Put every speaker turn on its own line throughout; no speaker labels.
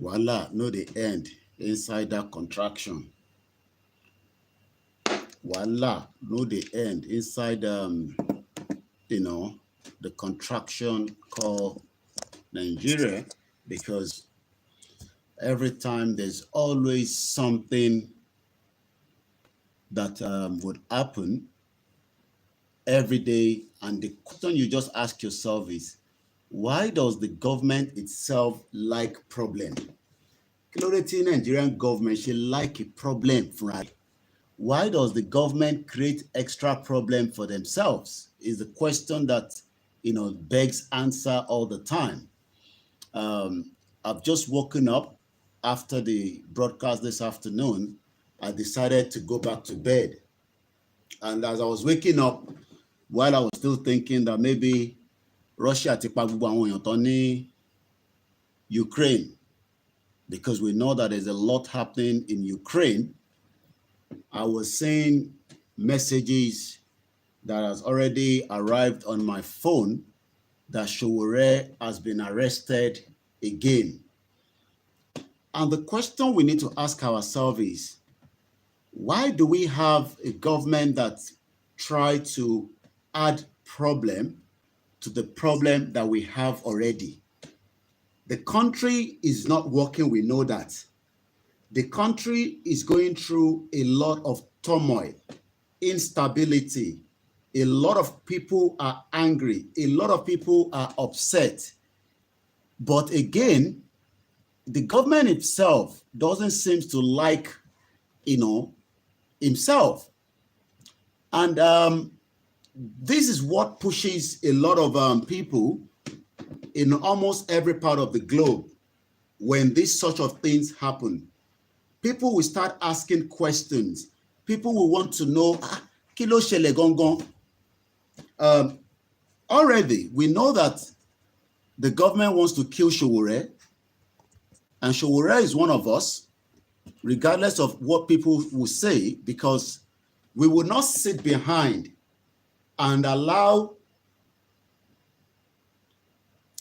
Voila, no the end inside that contraction. Voila, no the end inside the contraction called Nigeria, because every time there's always something that would happen every day, and the question you just ask yourself is, why does the government itself like problem? Nigerian government should like a problem, right? Why does the government create extra problem for themselves? Is the question that begs answer all the time. I've just woken up after the broadcast this afternoon. I decided to go back to bed, and as I was waking up, while I was still thinking that maybe Russia ti pa gbogbo àwọn èèyàn tán ní Ukraine, because we know that there's a lot happening in Ukraine, I was seeing messages that has already arrived on my phone that Sowore has been arrested again. And the question we need to ask ourselves is, why do we have a government that tries to add problem to the problem that we have already? The country is not working, we know that. The country is going through a lot of turmoil, instability. A lot of people are angry. A lot of people are upset. But again, the government itself doesn't seem to like, himself. And this is what pushes a lot of people in almost every part of the globe. When these sort of things happen, people will start asking questions. People will want to know, kilo shele gongon. Already, we know that the government wants to kill Sowore, and Sowore is one of us, regardless of what people will say, because we will not sit behind and allow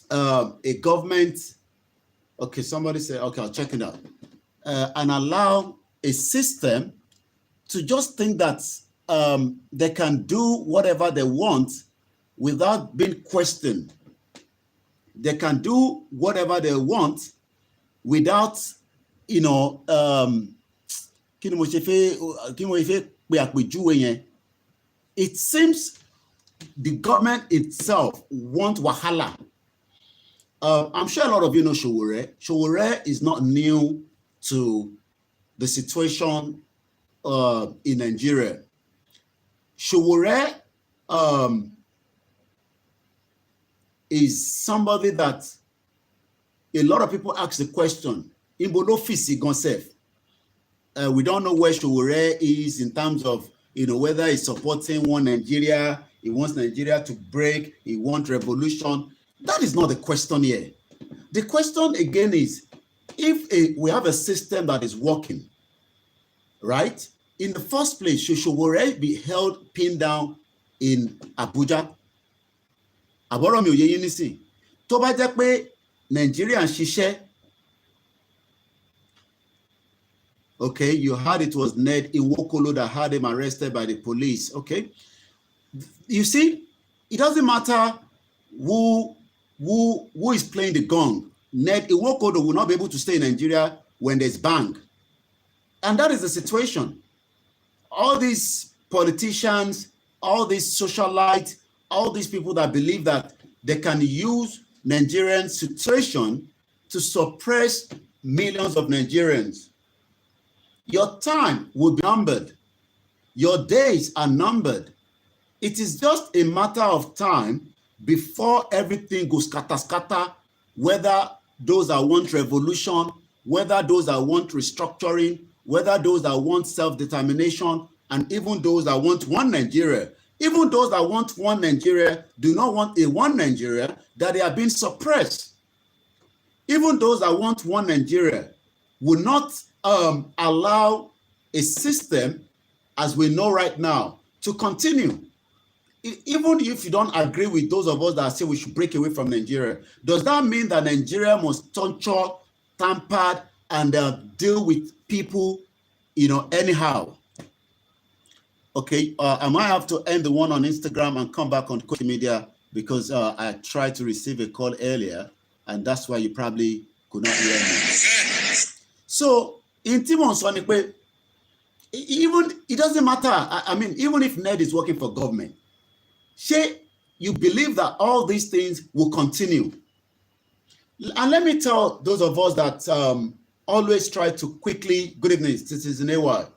a government, okay, somebody say, okay, I'll check it out, and allow a system to just think that they can do whatever they want without being questioned. They can do whatever they want without, it seems the government itself wants wahala. I'm sure a lot of you know Sowore. Sowore is not new to the situation in Nigeria. Sowore is somebody that a lot of people ask the question, we don't know where Sowore is in terms of, whether he's supporting one Nigeria, he wants Nigeria to break, he wants revolution. That is not the question here. The question again is, if we have a system that is working, right? In the first place, should Sowore be held pinned down in Abuja? Àbọ̀rọ̀ mi ò yé yín nísìn. Tó bá jẹ́ pé Nigeria ń ṣiṣẹ́, okay, you heard it was Ned Nwokolo that had him arrested by the police, okay? You see, it doesn't matter who is playing the gong. Ned Nwokolo will not be able to stay in Nigeria when there's bang. And that is the situation. All these politicians, all these socialites, all these people that believe that they can use Nigerian situation to suppress millions of Nigerians. Your time will be numbered. Your days are numbered. It is just a matter of time before everything goes scatter, whether those that want revolution, whether those that want restructuring, whether those that want self-determination, and even those that want one Nigeria. Even those that want one Nigeria do not want a one Nigeria, that they are being suppressed. Even those that want one Nigeria will not allow a system as we know right now to continue. Even if you don't agree with those of us that say we should break away from Nigeria, does that mean that Nigeria must torture tampered and deal with people, anyhow. Okay, I might have to end the one on Instagram and come back on Koikimedia because I tried to receive a call earlier, and that's why you probably could not hear me. So, in Timon Sonipe, even it doesn't matter. I mean, even if Ned is working for government, you believe that all these things will continue. And let me tell those of us that always try to quickly, good evening, this is Newa,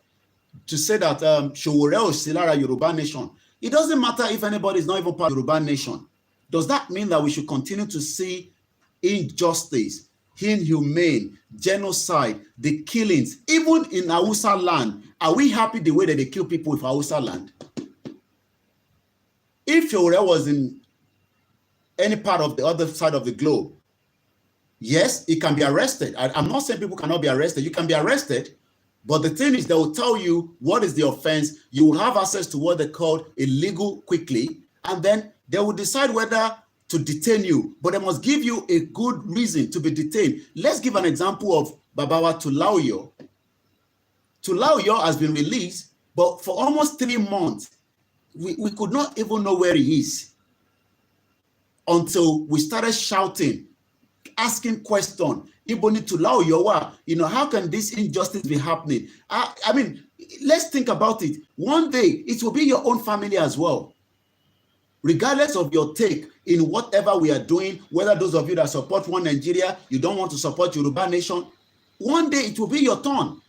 to say that Sowore or Silara Yoruba Nation, it doesn't matter if anybody is not even part of Yoruba Nation. Does that mean that we should continue to see injustice, inhumane, genocide, the killings, even in Hausa land? Are we happy the way that they kill people with Hausa land? If Sowore was in any part of the other side of the globe, yes, he can be arrested. I'm not saying people cannot be arrested. You can be arrested, but the thing is, they will tell you what is the offense. You will have access to what they call illegal quickly, and then they will decide whether to detain you. But they must give you a good reason to be detained. Let's give an example of Babawa Tulaoyo. Tulaoyo has been released, but for almost 3 months, we could not even know where he is until we started shouting, asking questions. How can this injustice be happening? I mean, let's think about it. One day, it will be your own family as well. Regardless of your take in whatever we are doing, whether those of you that support One Nigeria, you don't want to support Yoruba Nation, one day it will be your turn.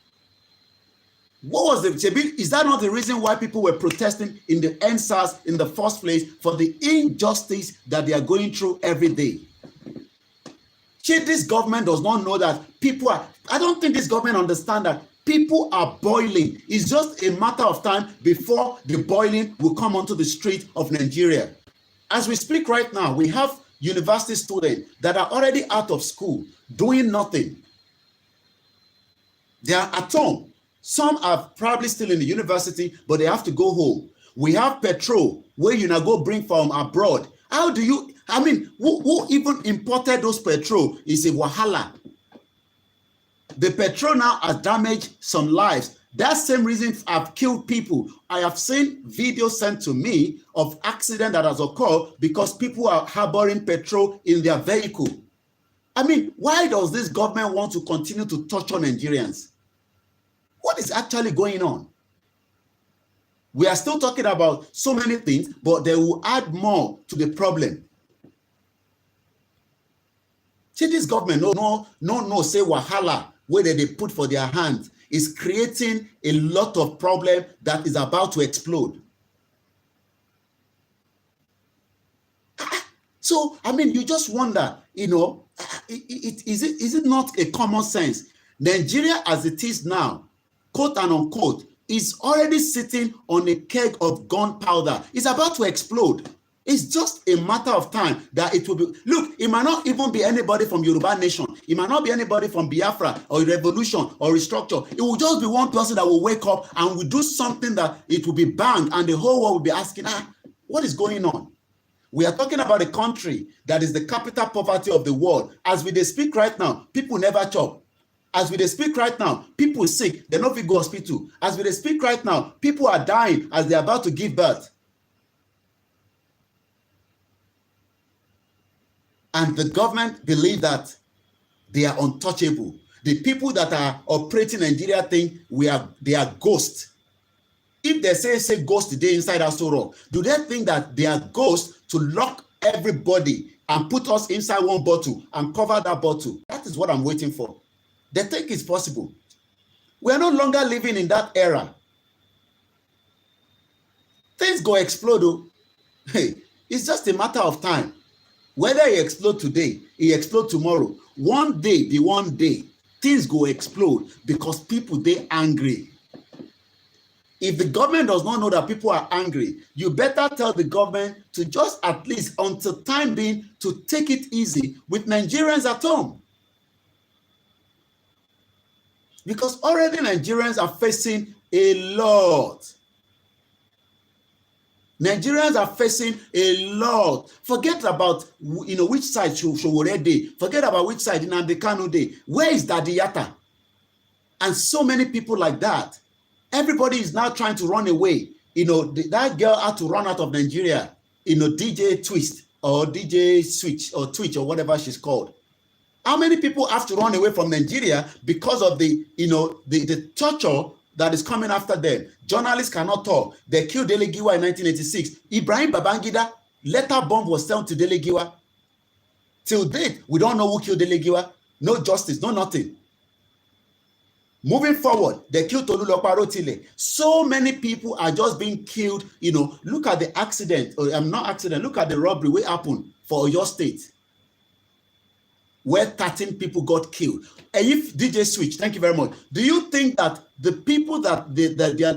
What was is that not the reason why people were protesting in the NSAS in the first place, for the injustice that they are going through every day? This government does not know that I don't think this government understands that people are boiling. It's just a matter of time before the boiling will come onto the street of Nigeria. As we speak right now, we have university students that are already out of school, doing nothing. They are at home. Some are probably still in the university, but they have to go home. We have petrol where you now go bring from abroad. How do you, I mean, who even imported those petrol is a wahala. The petrol now has damaged some lives. That same reason have killed people. I have seen videos sent to me of accident that has occurred because people are harboring petrol in their vehicle. I mean, why does this government want to continue to torture Nigerians? What is actually going on? We are still talking about so many things, but they will add more to the problem. See, this government, say wahala, where they put for their hands, is creating a lot of problem that is about to explode. So, I mean, you just wonder, is it not a common sense? Nigeria as it is now, quote and unquote, is already sitting on a keg of gunpowder. It's about to explode. It's just a matter of time that it will be. Look, it might not even be anybody from Yoruba Nation. It might not be anybody from Biafra or Revolution or Restructure. It will just be one person that will wake up and will do something that it will be banned, and the whole world will be asking, what is going on? We are talking about a country that is the capital poverty of the world. As we speak right now, people never chop. As we speak right now, people sick, they don't fit go hospital. As we speak right now, people are dying as they're about to give birth. And the government believe that they are untouchable. The people that are operating Nigeria think they are ghosts. If they say ghost today inside our Sowore, do they think that they are ghosts to lock everybody and put us inside one bottle and cover that bottle? That is what I'm waiting for. They think it's possible. We are no longer living in that era. Things go explode. Oh. Hey, it's just a matter of time. Whether he explode today, he explode tomorrow. One day, things go explode because people, they angry. If the government does not know that people are angry, you better tell the government to just at least until time being to take it easy with Nigerians at home. Because already Nigerians are facing a lot. Nigerians are facing a lot. Forget about which side Sowore dey. Forget about which side Nnamdi Kanu dey. Where is Daddy Yatta? And so many people like that. Everybody is now trying to run away. That girl had to run out of Nigeria. DJ Twist or DJ Switch or Twitch or whatever she's called. How many people have to run away from Nigeria because of the torture that is coming after them? Journalists cannot talk. They killed Dele Giwa in 1986. Ibrahim Babangida, letter bomb was sent to Dele Giwa. Till date, we don't know who killed Dele Giwa. No justice, no nothing. Moving forward, they killed Tolulopa Rotile. So many people are just being killed. Look at the accident, or not accident, look at the robbery what happened for Oyo State, where 13 people got killed. And if DJ Switch, thank you very much. Do you think that the people that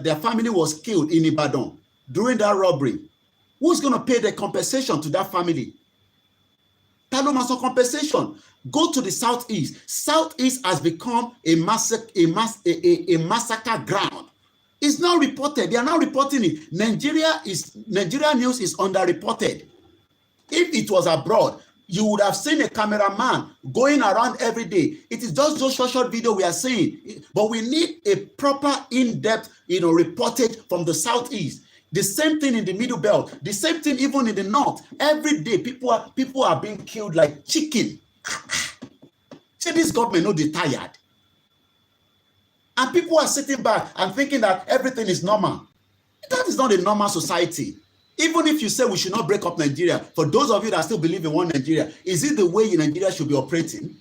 their family was killed in Ibadan during that robbery, who's going to pay the compensation to that family? Talomaso compensation. Go to the southeast. Southeast has become a massacre ground. It's not reported. They are now reporting it. Nigeria news is underreported. If it was abroad, you would have seen a cameraman going around every day. It is just those short video we are seeing. But we need a proper in-depth reportage from the southeast. The same thing in the Middle Belt. The same thing even in the North. Every day, people are being killed like chicken. See, this government no dey tired. And people are sitting back and thinking that everything is normal. That is not a normal society. Even if you say we should not break up Nigeria, for those of you that still believe in one Nigeria, is it the way Nigeria should be operating?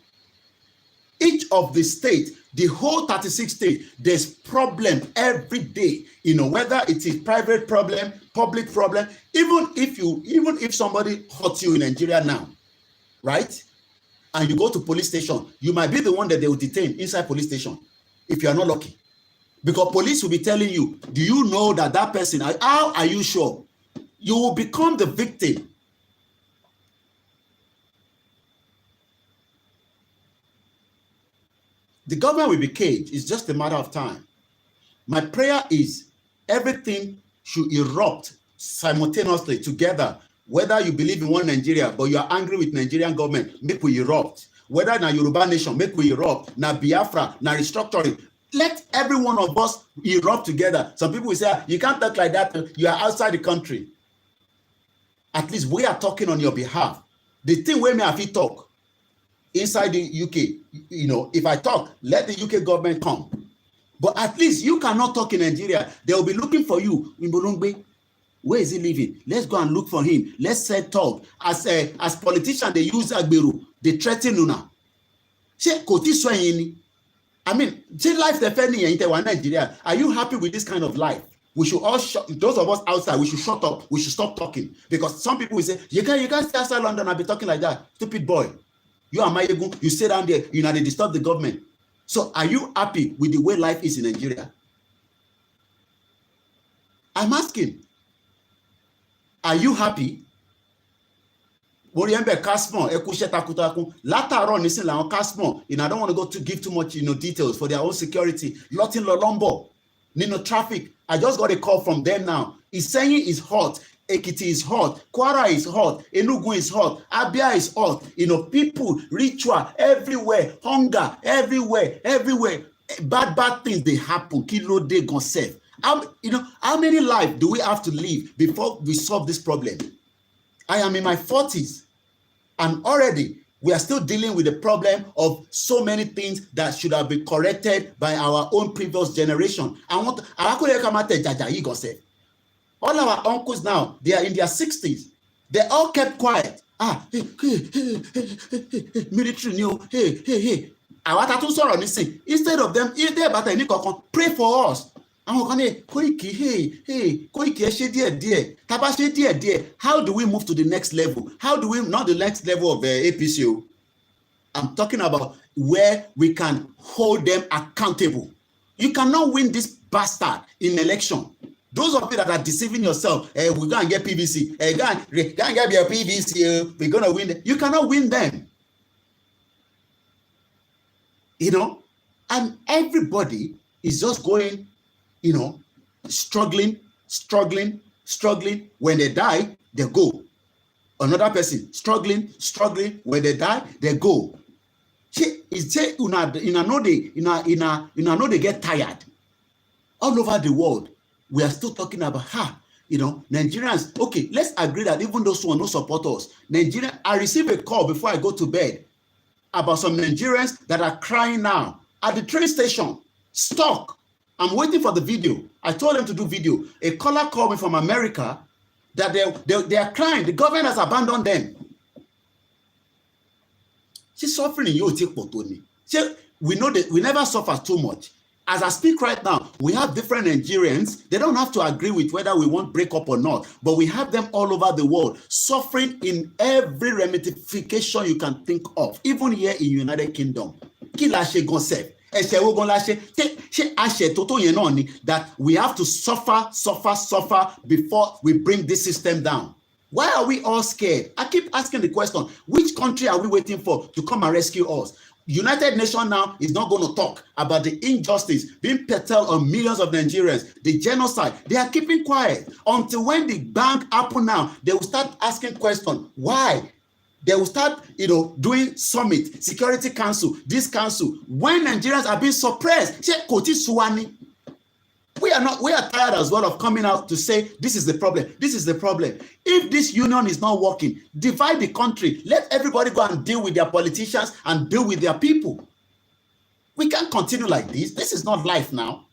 Each of the states, the whole 36 states, there's problem every day. Whether it is private problem, public problem. Even if somebody hurts you in Nigeria now, right? And you go to police station, you might be the one that they will detain inside police station if you are not lucky. Because police will be telling you, do you know that person, how are you sure? You will become the victim. The government will be caged. It's just a matter of time. My prayer is everything should erupt simultaneously together. Whether you believe in one Nigeria, but you are angry with Nigerian government, make we erupt. Whether na Yoruba nation, make we erupt. Na Biafra, na restructuring. Let every one of us erupt together. Some people will say, you can't talk like that. You are outside the country. At least we are talking on your behalf. The thing where me have to talk inside the UK, if I talk, let the UK government come. But at least you cannot talk in Nigeria. They will be looking for you in Bolongbe. Where is he living? Let's go and look for him. Let's say talk. As politicians, they use Agberu. They threaten Una. I mean, life defending in Nigeria. Are you happy with this kind of life? We should all those of us outside, we should shut up. We should stop talking. Because some people will say, you can't stay outside London and be talking like that. Stupid boy. You are Mayegun. You stay down there. They disturb the government. So are you happy with the way life is in Nigeria? I'm asking. Are you happy? Moriembe Casmon, Ekushe Takutakun, Lataro Nisin Laon Casmon. I don't want to go to give too much details for their own security. Lotin Lolombo, Nino traffic. I just got a call from them now. He's saying it's hot. Ekiti is hot. Kwara is hot. Enugu is hot. Abia is hot. People, ritual everywhere, hunger everywhere. Bad things they happen. Kilo de gonself. How many lives do we have to live before we solve this problem? I am in my 40s, and already we are still dealing with the problem of so many things that should have been corrected by our own previous generation. All our uncles now, they are in their 60s. They all kept quiet. Military new, hey. Instead of them, pray for us. Koiki, how do we move to the next level? How do we, not the next level of APCO? I'm talking about where we can hold them accountable. You cannot win this bastard in election. Those of you that are deceiving yourself, we're going to get PVC. Go and get your PVC. We're going to win. You cannot win them. And everybody is just going, struggling. struggling. When they die, they go. Another person struggling. When they die, they go. Una know they get tired. All over the world, we are still talking about Nigerians. Okay, let's agree that even those who will not support us, Nigeria. I received a call before I go to bed about some Nigerians that are crying now at the train station, stuck. I'm waiting for the video. I told them to do video. A caller called me from America that they are crying. The government has abandoned them. She's suffering in Yoti. We know that we never suffer too much. As I speak right now, we have different Nigerians. They don't have to agree with whether we want break up or not, but we have them all over the world, suffering in every ramification you can think of, even here in United Kingdom. That we have to suffer before we bring this system down. Why are we all scared? I keep asking the question, which country are we waiting for to come and rescue us? United Nations now is not going to talk about the injustice being perpetrated on millions of Nigerians, the genocide. They are keeping quiet until when the bank happen now, they will start asking questions. Why? They will start, doing summit, Security Council, this council. When Nigerians are being suppressed, we are tired as well of coming out to say this is the problem. This is the problem. If this union is not working, divide the country. Let everybody go and deal with their politicians and deal with their people. We can't continue like this. This is not life now.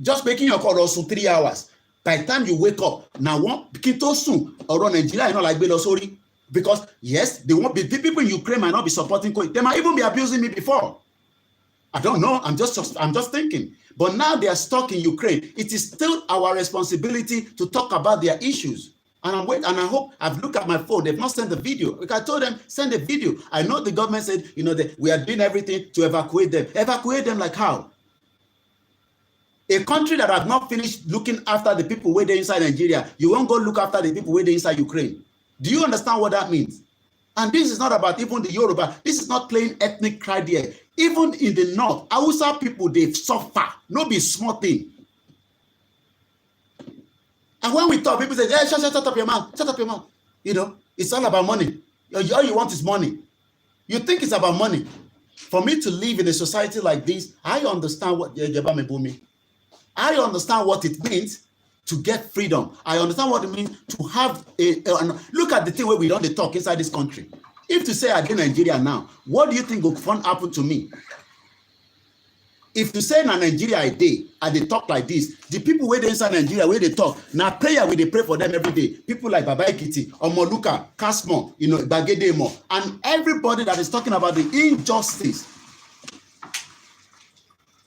Just making your call also 3 hours. By the time you wake up, now one kito soon or Nigeria, like Belosori. Because yes, they won't be the people in Ukraine might not be supporting. They might even be abusing me before. I don't know. I'm just thinking. But now they are stuck in Ukraine. It is still our responsibility to talk about their issues. And I hope I've looked at my phone. They've not sent the video. Like I told them, send a video. I know the government said, that we are doing everything to evacuate them. Evacuate them like how? A country that have not finished looking after the people where they're inside Nigeria, you won't go look after the people where they're inside Ukraine. Do you understand what that means? And this is not about even the Yoruba. This is not playing ethnic pride here. Even in the north, Hausa people, they suffer. No be small thing. And when we talk, people say, hey, shut up your mouth. Shut up your mouth. It's all about money. All you want is money. You think it's about money. For me to live in a society like this, I understand what I understand what it means to get freedom. I understand what it means to have look at the thing where we don't talk inside this country. If to say I did Nigeria now, what do you think will happen to me? If to say na Nigeria a day and they talk like this, the people where they inside Nigeria where they talk, now prayer where they pray for them every day. People like Baba Ekiti, Omoluka, Kasmo, Bagedemo, and everybody that is talking about the injustice.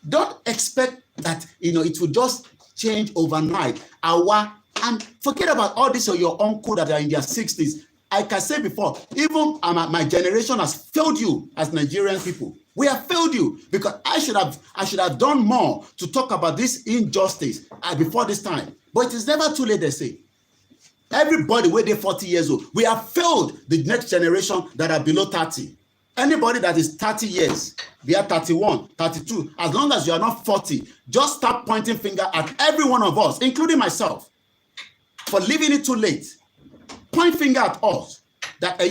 Don't expect that it will just change overnight. And forget about all this or your uncle that are in their 60s. Like I said before, even my generation has failed you as Nigerian people. We have failed you because I should have done more to talk about this injustice before this time. But it is never too late, they say. Everybody where they're 40 years old, we have failed the next generation that are below 30. Anybody that is 30 years, they are 31, 32, as long as you are not 40, just start pointing finger at every one of us, including myself, for leaving it too late. Point finger at us. That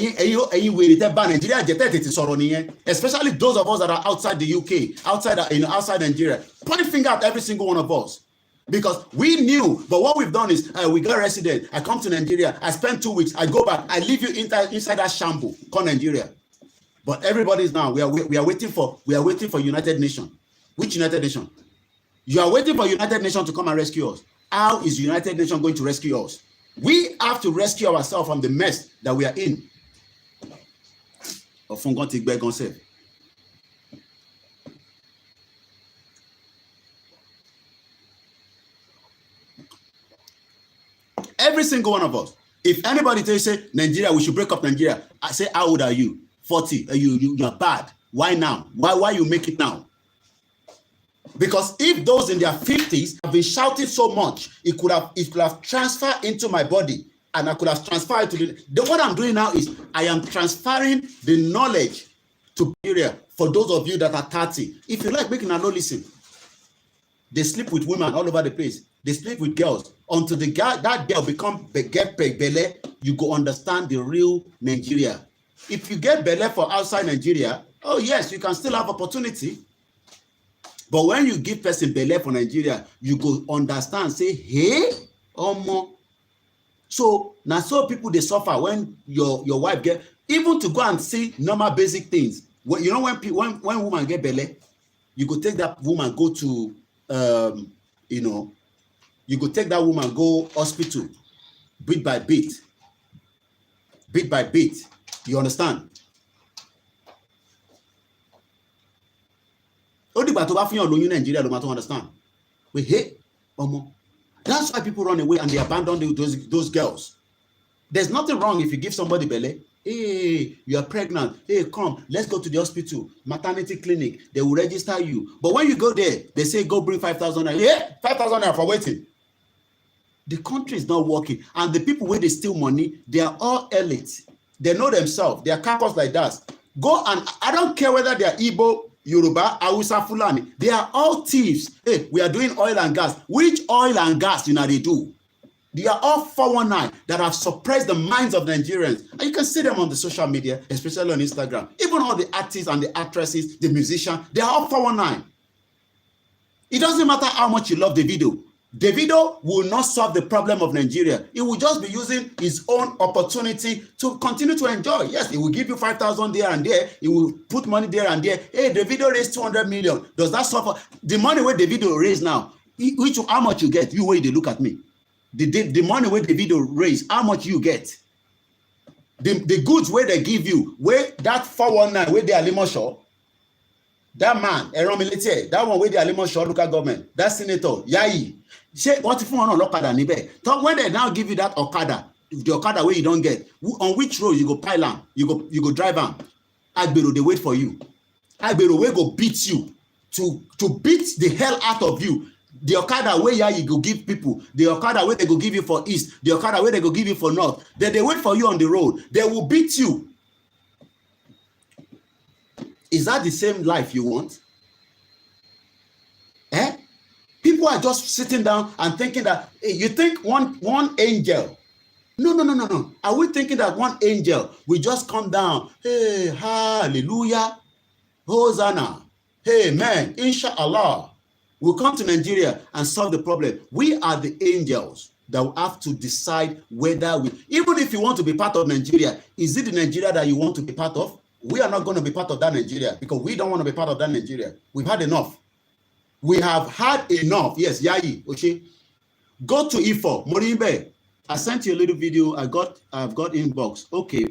especially those of us that are outside the UK, outside Nigeria. Point finger at every single one of us. Because we knew, but what we've done is we got resident. I come to Nigeria, I spend 2 weeks, I go back, I leave you inside that shambles called Nigeria. But everybody's now, we are waiting for United Nations. Which United Nations? You are waiting for United Nations to come and rescue us. How is United Nations going to rescue us? We have to rescue ourselves from the mess that we are in. Every single one of us. If anybody tells you, say, Nigeria, we should break up Nigeria, I say, how old are you? 40. You're bad. Why now? Why you make it now? Because if those in their 50s have been shouting so much, it could have transferred into my body, and I could have transferred to what I'm doing now is I am transferring the knowledge to Nigeria for those of you that are 30. If you like making a no listen. They sleep with women all over the place. They sleep with girls. Until the guy, that girl get belle, you go understand the real Nigeria. If you get belle for outside Nigeria, oh yes, you can still have opportunity. But when you give person belle for Nigeria, you go understand, say, hey, omo. So now so people they suffer when your wife get, even to go and see normal basic things. When you know when woman get belle, you go take that woman go to you know, you go take that woman go hospital bit by bit. Bit by bit. You understand? Only but to in Nigeria, no matter understand. We hate omo. That's why people run away and they abandon those girls. There's nothing wrong if you give somebody belle. Hey, you are pregnant. Hey, come, let's go to the hospital, maternity clinic. They will register you. But when you go there, they say go bring 5,000. Yeah, 5,000 for waiting. The country is not working, and the people where they steal money, they are all elite. They know themselves. They are carcass like that. Go and I don't care whether they are Igbo, Yoruba, Hausa, Fulani. They are all thieves. Hey, we are doing oil and gas. Which oil and gas they do? They are all 419 that have suppressed the minds of Nigerians. And you can see them on the social media, especially on Instagram. Even all the artists and the actresses, the musicians, they are all 419. It doesn't matter how much you love Davido. Davido will not solve the problem of Nigeria. He will just be using his own opportunity to continue to enjoy. Yes, he will give you 5,000 there and there. He will put money there and there. Hey, Davido raised 200 million. Does that suffer? The money where Davido raised now, how much you get? You wait, they look at me. The money where Davido raised, how much you get? The goods where they give you, where that 419, where they are Limosho, that man, Eron Military, that one where they are Limosho local government, that senator, Yayi. Say what if one on Okada nibe? When they now give you that Okada, the Okada where you don't get, on which road you go pile on, you go drive on. Agbero, they wait for you. Agbero will go beat you to beat the hell out of you. The Okada where you go give people, the Okada where they go give you for east, the Okada where they go give you for north. Then they wait for you on the road. They will beat you. Is that the same life you want? Eh? People are just sitting down and thinking that hey, you think one angel. No. Are we thinking that one angel will just come down? Hey, hallelujah, Hosanna, hey man, inshallah, we'll come to Nigeria and solve the problem. We are the angels that will have to decide whether even if you want to be part of Nigeria, is it the Nigeria that you want to be part of? We are not going to be part of that Nigeria because we don't want to be part of that Nigeria. We've had enough. We have had enough. Yes, Yayi, okay. Go to Ifo, Morimbe. I sent you a little video. I've got inbox. Okay,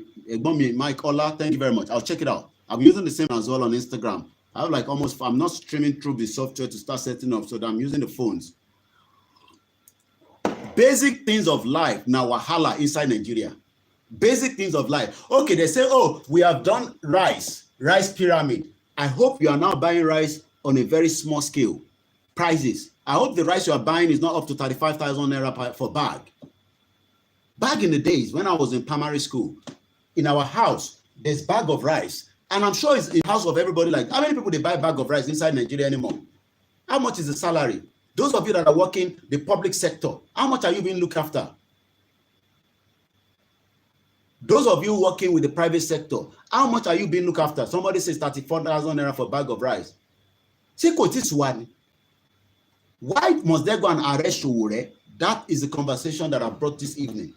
Mike Ola, thank you very much. I'll check it out. I'm using the same as well on Instagram. I have like I'm not streaming through the software to start setting up, so that I'm using the phones. Basic things of life now wahala inside Nigeria. Basic things of life. Okay, they say, oh, we have done rice pyramid. I hope you are now buying rice on a very small scale. Prices. I hope the rice you are buying is not up to 35,000 naira for bag. Back in the days when I was in primary school, in our house, there's bag of rice. And I'm sure it's in the house of everybody. Like, how many people they buy bag of rice inside Nigeria anymore? How much is the salary? Those of you that are working the public sector, how much are you being looked after? Those of you working with the private sector, how much are you being looked after? Somebody says 34,000 naira for a bag of rice. Why must they go and arrest Sowore? That is the conversation that I brought this evening.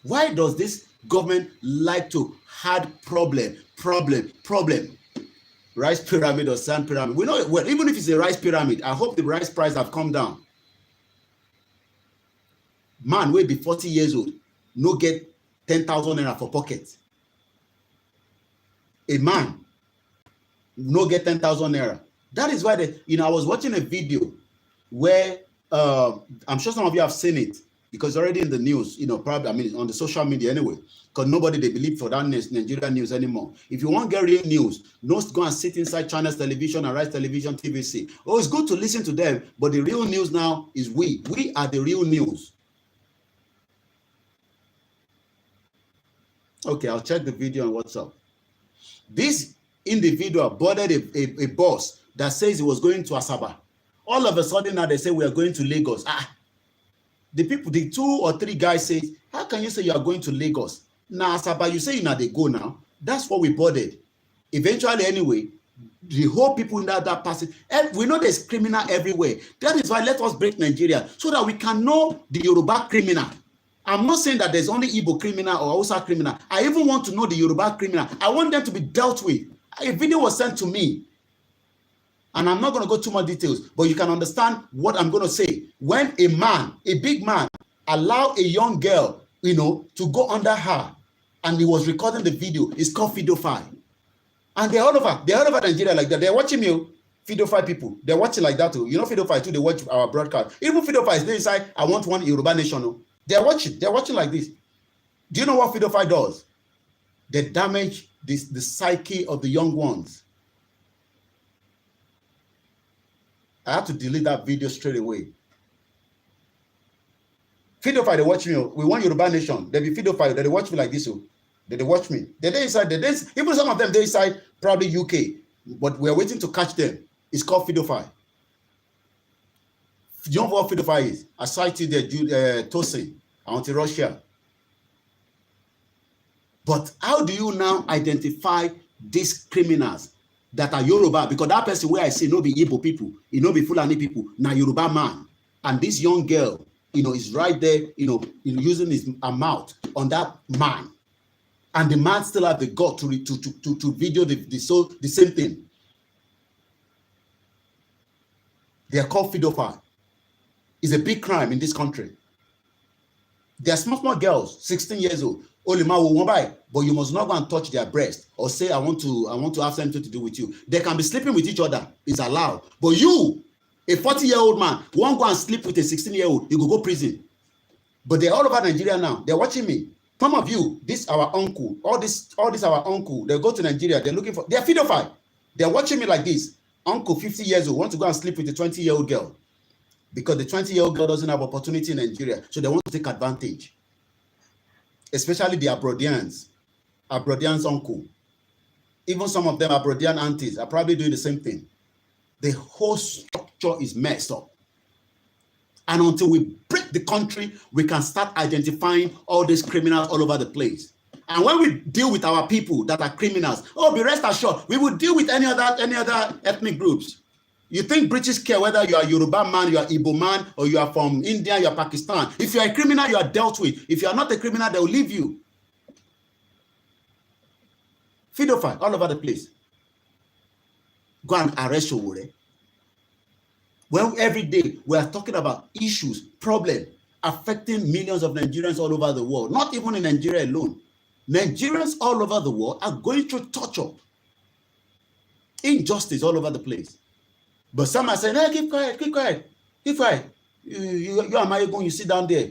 Why does this government like to add problem? Rice pyramid or sand pyramid. We know, well, even if it's a rice pyramid, I hope the rice price have come down. Man, will be 40 years old, no get 10,000 naira for pocket. A man, no get 10,000 naira. That is why I was watching a video where I'm sure some of you have seen it because it's already in the news, probably, on the social media anyway, because nobody they believe for that Nigerian news anymore. If you want to get real news, don't go and sit inside China's television and Rice Television TVC. Oh, it's good to listen to them, but the real news now is we. We are the real news. Okay, I'll check the video on WhatsApp. This individual boarded a bus that says he was going to Asaba. All of a sudden now they say we are going to Lagos. The people, the 2 or 3 guys say, how can you say you are going to Lagos? Now, Asaba, you say they go now. That's what we boarded. Eventually, anyway, the whole people in that passage, we know there's criminal everywhere. That is why let us break Nigeria so that we can know the Yoruba criminal. I'm not saying that there's only Igbo criminal or Hausa criminal. I even want to know the Yoruba criminal. I want them to be dealt with. A video was sent to me, and I'm not going to go too much details, but you can understand what I'm going to say. When a man, a big man, allow a young girl, to go under her, and he was recording the video, it's called pedophile. And they're all over Nigeria like that. They're watching me, pedophile people. They're watching like that too. Pedophile too, they watch our broadcast. Even pedophiles, they decide, I want one Yoruba nation. They're watching like this. Do you know what pedophile does? They damage the psyche of the young ones. I have to delete that video straight away. Pedophile, they watch me. We want Yoruba nation. They be pedophile. They watch me like this. They watch me. They decide. Even some of them, they decide probably UK. But we're waiting to catch them. It's called pedophile. You know what pedophile is? I cited the Tosin, anti-Russia. But how do you now identify these criminals that are Yoruba? Because that person where I see no be Igbo people, no be Fulani people, now Yoruba man. And this young girl, is right there, using his mouth on that man. And the man still have the gut to video the same thing. They are called pedophile. It's a big crime in this country. They are small girls, 16 years old. Only man will buy, but you must not go and touch their breast or say, I want to have something to do with you. They can be sleeping with each other. It's allowed. But you, a 40-year-old man, won't go and sleep with a 16-year-old. You go prison. But they're all over Nigeria now. They're watching me. Some of you, this our uncle, all this our uncle, they go to Nigeria, they're pedophile. They're watching me like this. Uncle, 50 years old, want to go and sleep with a 20-year-old girl. Because the 20-year-old girl doesn't have opportunity in Nigeria. So they want to take advantage. Especially the Abroadians uncle. Even some of them Abroadian aunties are probably doing the same thing. The whole structure is messed up. And until we break the country, we can start identifying all these criminals all over the place. And when we deal with our people that are criminals, be rest assured, we will deal with any other ethnic groups. You think British care whether you are Yoruba man, you are Igbo man, or you are from India, you are Pakistan. If you are a criminal, you are dealt with. If you are not a criminal, they will leave you. Pedophile all over the place. Go and arrest Sowore. Well, every day we are talking about issues, problems affecting millions of Nigerians all over the world, not even in Nigeria alone. Nigerians all over the world are going through torture, injustice all over the place. But some are saying, hey, keep quiet. You and Mayegun, you sit down there.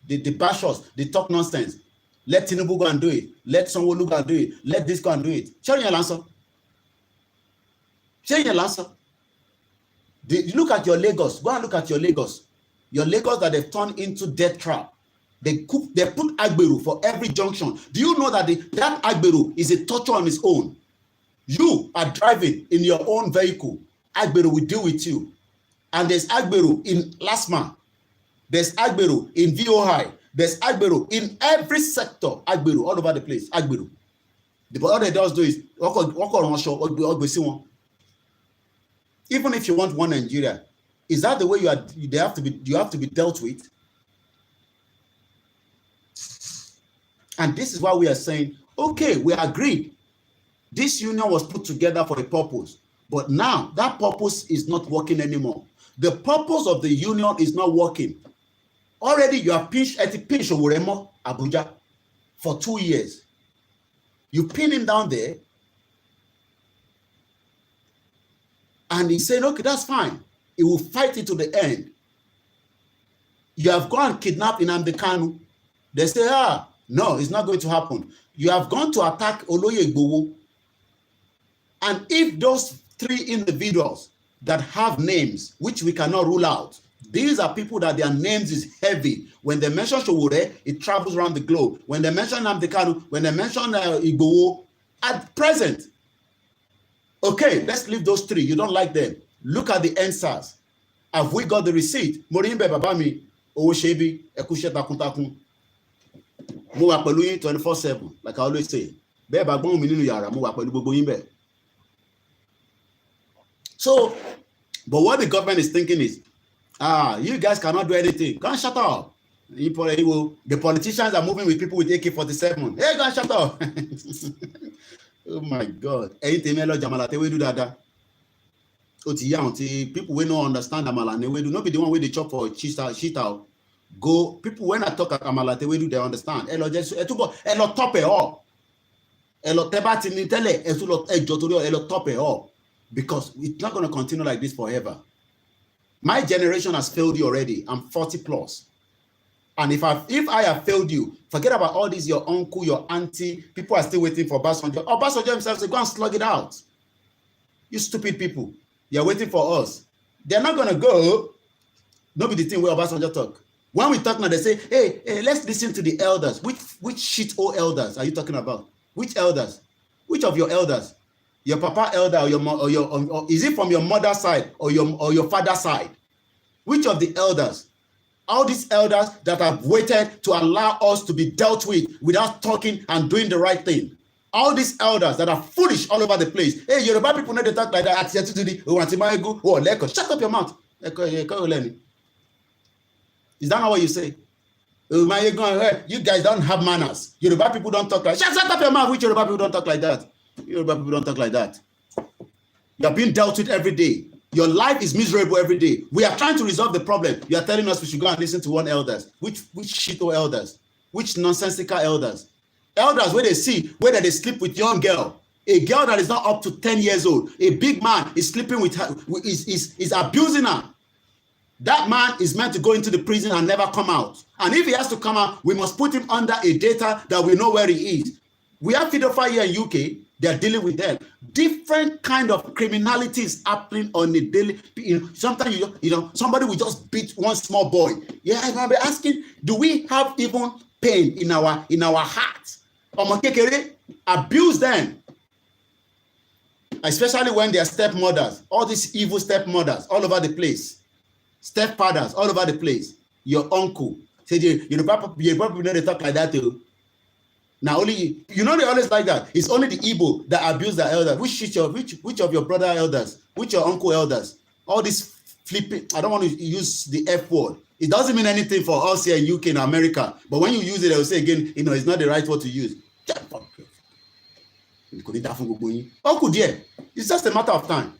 They bash us, they talk nonsense. Let Tinubu go and do it. Let Sowore go and do it. Let this go and do it. Share your answer. Look at your Lagos. Go and look at your Lagos. Your Lagos that they've turned into death trap. They put Agberu for every junction. Do you know that that Agberu is a torture on its own? You are driving in your own vehicle. Agberu will deal with you. And there's Agberu in Lasma. There's Agberu in VOI. There's Agberu in every sector. Agberu all over the place. Agberu. All they do is walk around show. Even if you want one Nigeria, is that the way you have to be dealt with? And this is why we are saying, okay, we agreed. This union was put together for a purpose. But now that purpose is not working anymore. The purpose of the union is not working. Already you have pinched Sowore Abuja for 2 years. You pin him down there. And he's saying, okay, that's fine. He will fight it to the end. You have gone and kidnapped Nnamdi Kanu. They say, no, it's not going to happen. You have gone to attack Oloye Igboho. And if those 3 individuals that have names, which we cannot rule out, these are people that their names is heavy. When they mention Sowore, it travels around the globe. When they mention Nnamdi Kanu, when they mention Igboho, at present, okay, let's leave those 3. You don't like them. Look at the answers. Have we got the receipt? Morimbe babami, owo shebi, ekushe takuntakun. Mo wà pẹ̀lú yín 24/7, like I always say. Bẹ́ẹ̀ bá gbọ́n mi nínú yàrá, mo wà pẹ̀lú gbogbo yín bẹ́ẹ̀. So, but what the government is thinking is, you guys cannot do anything. Go and shut up. The politicians are moving with people with AK-47. Hey, go and shut up. Oh my God. People will not understand Amala Newedu. Not be the one where they chop for cheetah. Go, people, when I talk at Amala Newedu, they understand. Elo top it up. Elo tebati nitele, elo top it up. Because it's not going to continue like this forever. My generation has failed you already. I'm 40 plus. And if I have failed you, forget about all this, your uncle, your auntie, people are still waiting for Obasanjo. Obasanjo himself said, go and slug it out. You stupid people. You're waiting for us. They're not going to go. Not be the thing where Obasanjo talk. When we talk now, they say, hey, let's listen to the elders. Which shit elders are you talking about? Which elders? Which of your elders? Your papa elder or is it from your mother's side or your father's side? Which of the elders? All these elders that have waited to allow us to be dealt with without talking and doing the right thing. All these elders that are foolish all over the place. Hey, Yoruba people know they talk like that. Shut up your mouth. Is that not what you say? You guys don't have manners. Yoruba people don't talk like that. Shut up your mouth. Which Yoruba people don't talk like that? Yoruba people don't talk like that. You're being dealt with every day. Your life is miserable every day. We are trying to resolve the problem. You are telling us we should go and listen to one elders. Which shito elders? Which nonsensical elders? Elders where they see whether they sleep with young girl. A girl that is not up to 10 years old. A big man is sleeping with her, is abusing her. That man is meant to go into the prison and never come out. And if he has to come out, we must put him under a data that we know where he is. We have pedophile here in UK. They are dealing with them. Different kind of criminality is happening on a daily. Sometimes somebody will just beat one small boy. Yeah, I might be asking, do we have even pain in our hearts? Abuse them, especially when they are stepmothers. All these evil stepmothers all over the place, stepfathers all over the place. Your uncle said, you probably know they talk like that too. Now only they always like that. It's only the Igbo that abuse the elders. Which of your brother elders? Which your uncle elders? All this flipping. I don't want to use the F word. It doesn't mean anything for us here in UK and America. But when you use it, they will say again, it's not the right word to use. Uncle dear, it's just a matter of time.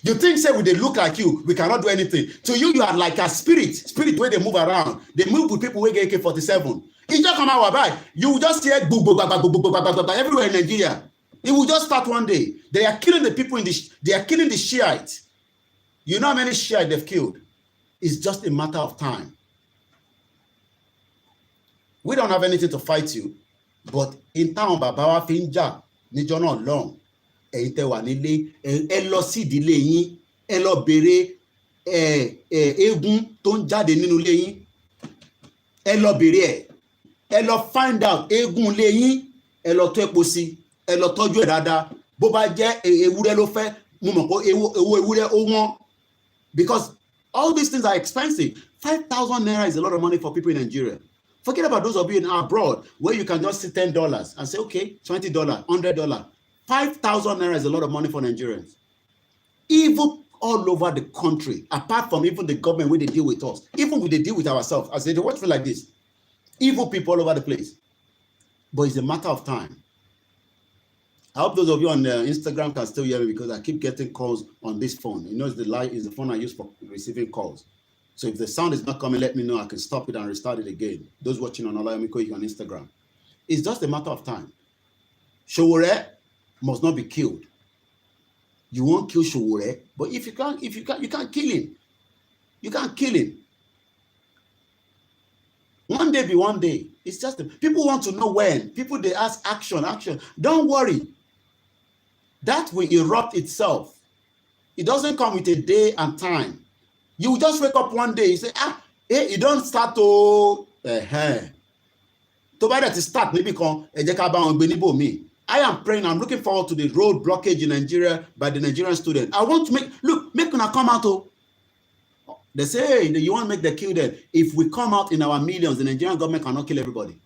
You think say when they look like you, we cannot do anything. To you are like a spirit where they move around. They move with people who get AK-47. It just come out by. You will just hear everywhere in Nigeria. It will just start one day. They are killing the people they are killing the Shiites. You know how many Shiites they've killed? It's just a matter of time. We don't have anything to fight you, but in town, Babawa Finja, Nijo not long. Eitewa nile, elo si dile yin, elo bere egun tó ń jáde nínú ilé yín. Elo bere ẹ lọ find out eégún lé yín, ẹ lọ tó epo sí, ẹ lọ tọ́jú ẹ̀ dáadáa. Bó bá jẹ́ ewúrẹ́ ló fẹ́, mo mọ̀ pé ewúrẹ́ ó wọ́n, because all these things are expensive. 5,000 naira is a lot of money for people in Nigeria. Forget about those of you in abroad where you can just see $10 and say, okay, $20, $100. 5,000 naira is a lot of money for Nigerians. Even all over the country, apart from even the government where they deal with us, even when they deal with ourselves, as they watch me like this. Evil people all over the place. But it's a matter of time. I hope those of you on Instagram can still hear me, because I keep getting calls on this phone. It's the phone I use for receiving calls. So if the sound is not coming, let me know. I can stop it and restart it again. Those watching on Koikimedia on Instagram. It's just a matter of time. Sowore must not be killed. You won't kill Sowore, but you can't kill him. You can't kill him. One day be one day. It's just people want to know when. People, they ask action. Don't worry. That will erupt itself. It doesn't come with a day and time. You just wake up one day, you say, it don't start to that to start, maybe I am praying. I'm looking forward to the road blockage in Nigeria by the Nigerian student. I want to make una come out. They say, hey, you want to make the kill them. If we come out in our millions, the Nigerian government cannot kill everybody.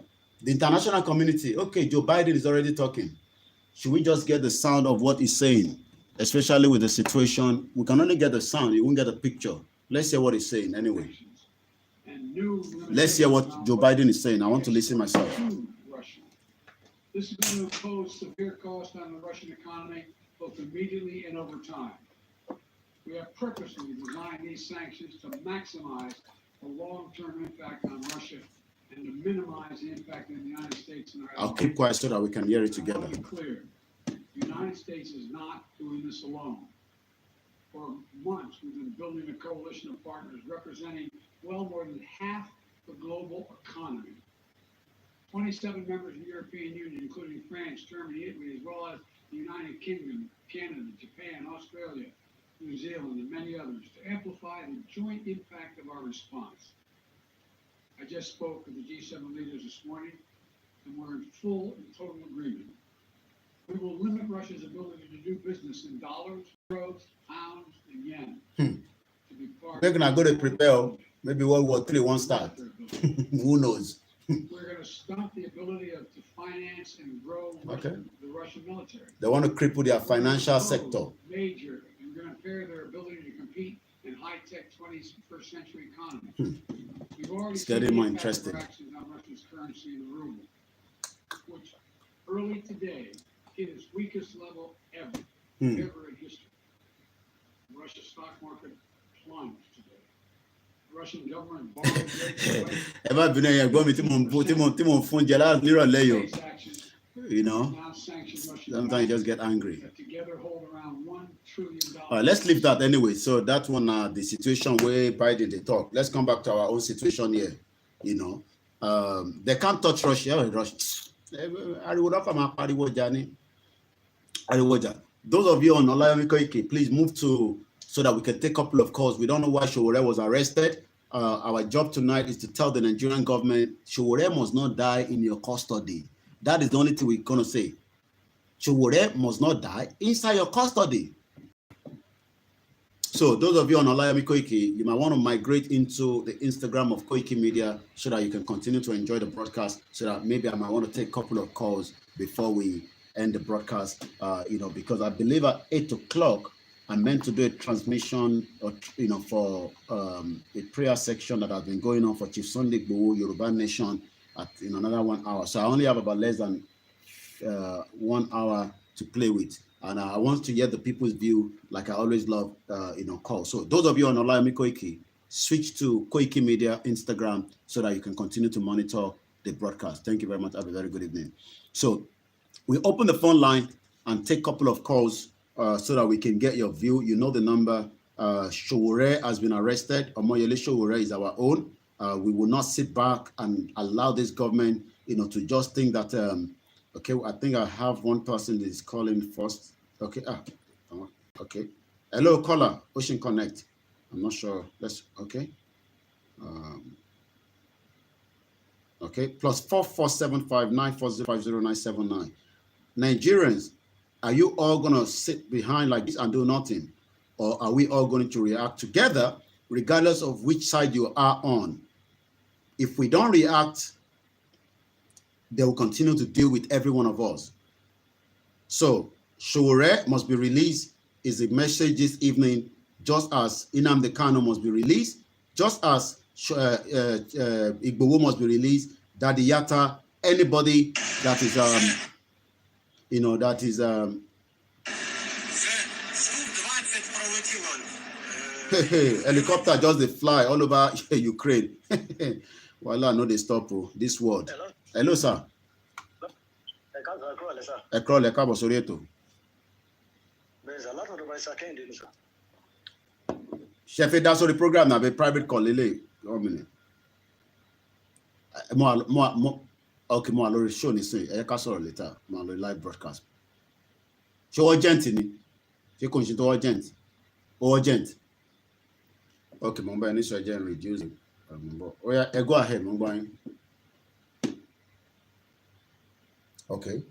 The international community, okay, Joe Biden is already talking. Should we just get the sound of what he's saying? Especially with the situation, we can only get the sound, you won't get a picture. Let's hear what he's saying anyway. Let's hear what Joe Biden is saying. I want to listen myself.
This is going to impose severe cost on the Russian economy, both immediately and over time. We have purposely designed these sanctions to maximize the long-term impact on Russia and to minimize the impact in the United States and our
I'll keep quiet so that we can hear it together.
I want to be clear. The United States is not doing this alone. For months, we've been building a coalition of partners representing well more than half the global economy. 27 members of the European Union, including France, Germany, Italy, as well as the United Kingdom, Canada, Japan, Australia, New Zealand, and many others, to amplify the joint impact of our response. I just spoke with the G7 leaders this morning, and we're in full and total agreement. We will limit Russia's ability to do business in dollars, euros, pounds, and yen. To be part
They're going to go to prepare. Maybe World War III won't start. Who knows?
We're going to stop the ability to finance and grow the Russian military.
They want to cripple their financial sector.
Major, and we're going to impair their ability to compete in high-tech 21st century economy. We've already
it's getting more interesting.
Actions on Russia's currency and the ruble, which early today hit its weakest level ever in history. The Russian stock market plunged today. Russian government borrowed
you know, sometimes you just get angry. All right, let's leave that anyway. So that one, the situation where Biden they talk. Let's come back to our own situation here. You know, they can't touch Russia. Those of you on Omoyele Koiki, please move to so that we can take a couple of calls. We don't know why Sowore was arrested. Our job tonight is to tell the Nigerian government, Sowore must not die in your custody. That is the only thing we're going to say. Sowore must not die inside your custody. So those of you on Omoyele Koiki, you might want to migrate into the Instagram of Koikimedia so that you can continue to enjoy the broadcast, so that maybe I might want to take a couple of calls before we end the broadcast, you know, because I believe at 8 o'clock, I'm meant to do a transmission, you know, for a prayer section that has been going on for Chief Sunday Igboho, Yoruba Nation, in another 1 hour. So I only have about less than 1 hour to play with. And I want to hear the people's view, like I always love, you know, calls. So those of you on Omoyele Koiki, switch to Koikimedia Instagram so that you can continue to monitor the broadcast. Thank you very much. Have a very good evening. So we open the phone line and take a couple of calls so that we can get your view. You know the number. Sowore has been arrested. Omoyele Sowore is our own. We will not sit back and allow this government, you know, to just think that, okay, I think I have one person that is calling first. Okay, okay. Hello, caller, Ocean Connect. I'm not sure. Let's, okay. Okay, plus 447594050979. Nigerians, are you all going to sit behind like this and do nothing? Or are we all going to react together, regardless of which side you are on? If we don't react, they will continue to deal with every one of us. So, Sowore must be released is a message this evening, just as Nnamdi Kanu must be released, just as Igboho must be released, Daddy Yatta, anybody that is, you know, that is, helicopter just they fly all over Ukraine. Well, I know they stop this word. Hello, sir. Chef, that's all the program now. Be private call, Lele. 1 minute. Okay, more already show ni say. I can sorry later. More live broadcast. Show urgent ni. She consider urgent. Urgent. Okay, Mumbai needs to again reduce it. Oh yeah, go ahead, Mumbai. Okay.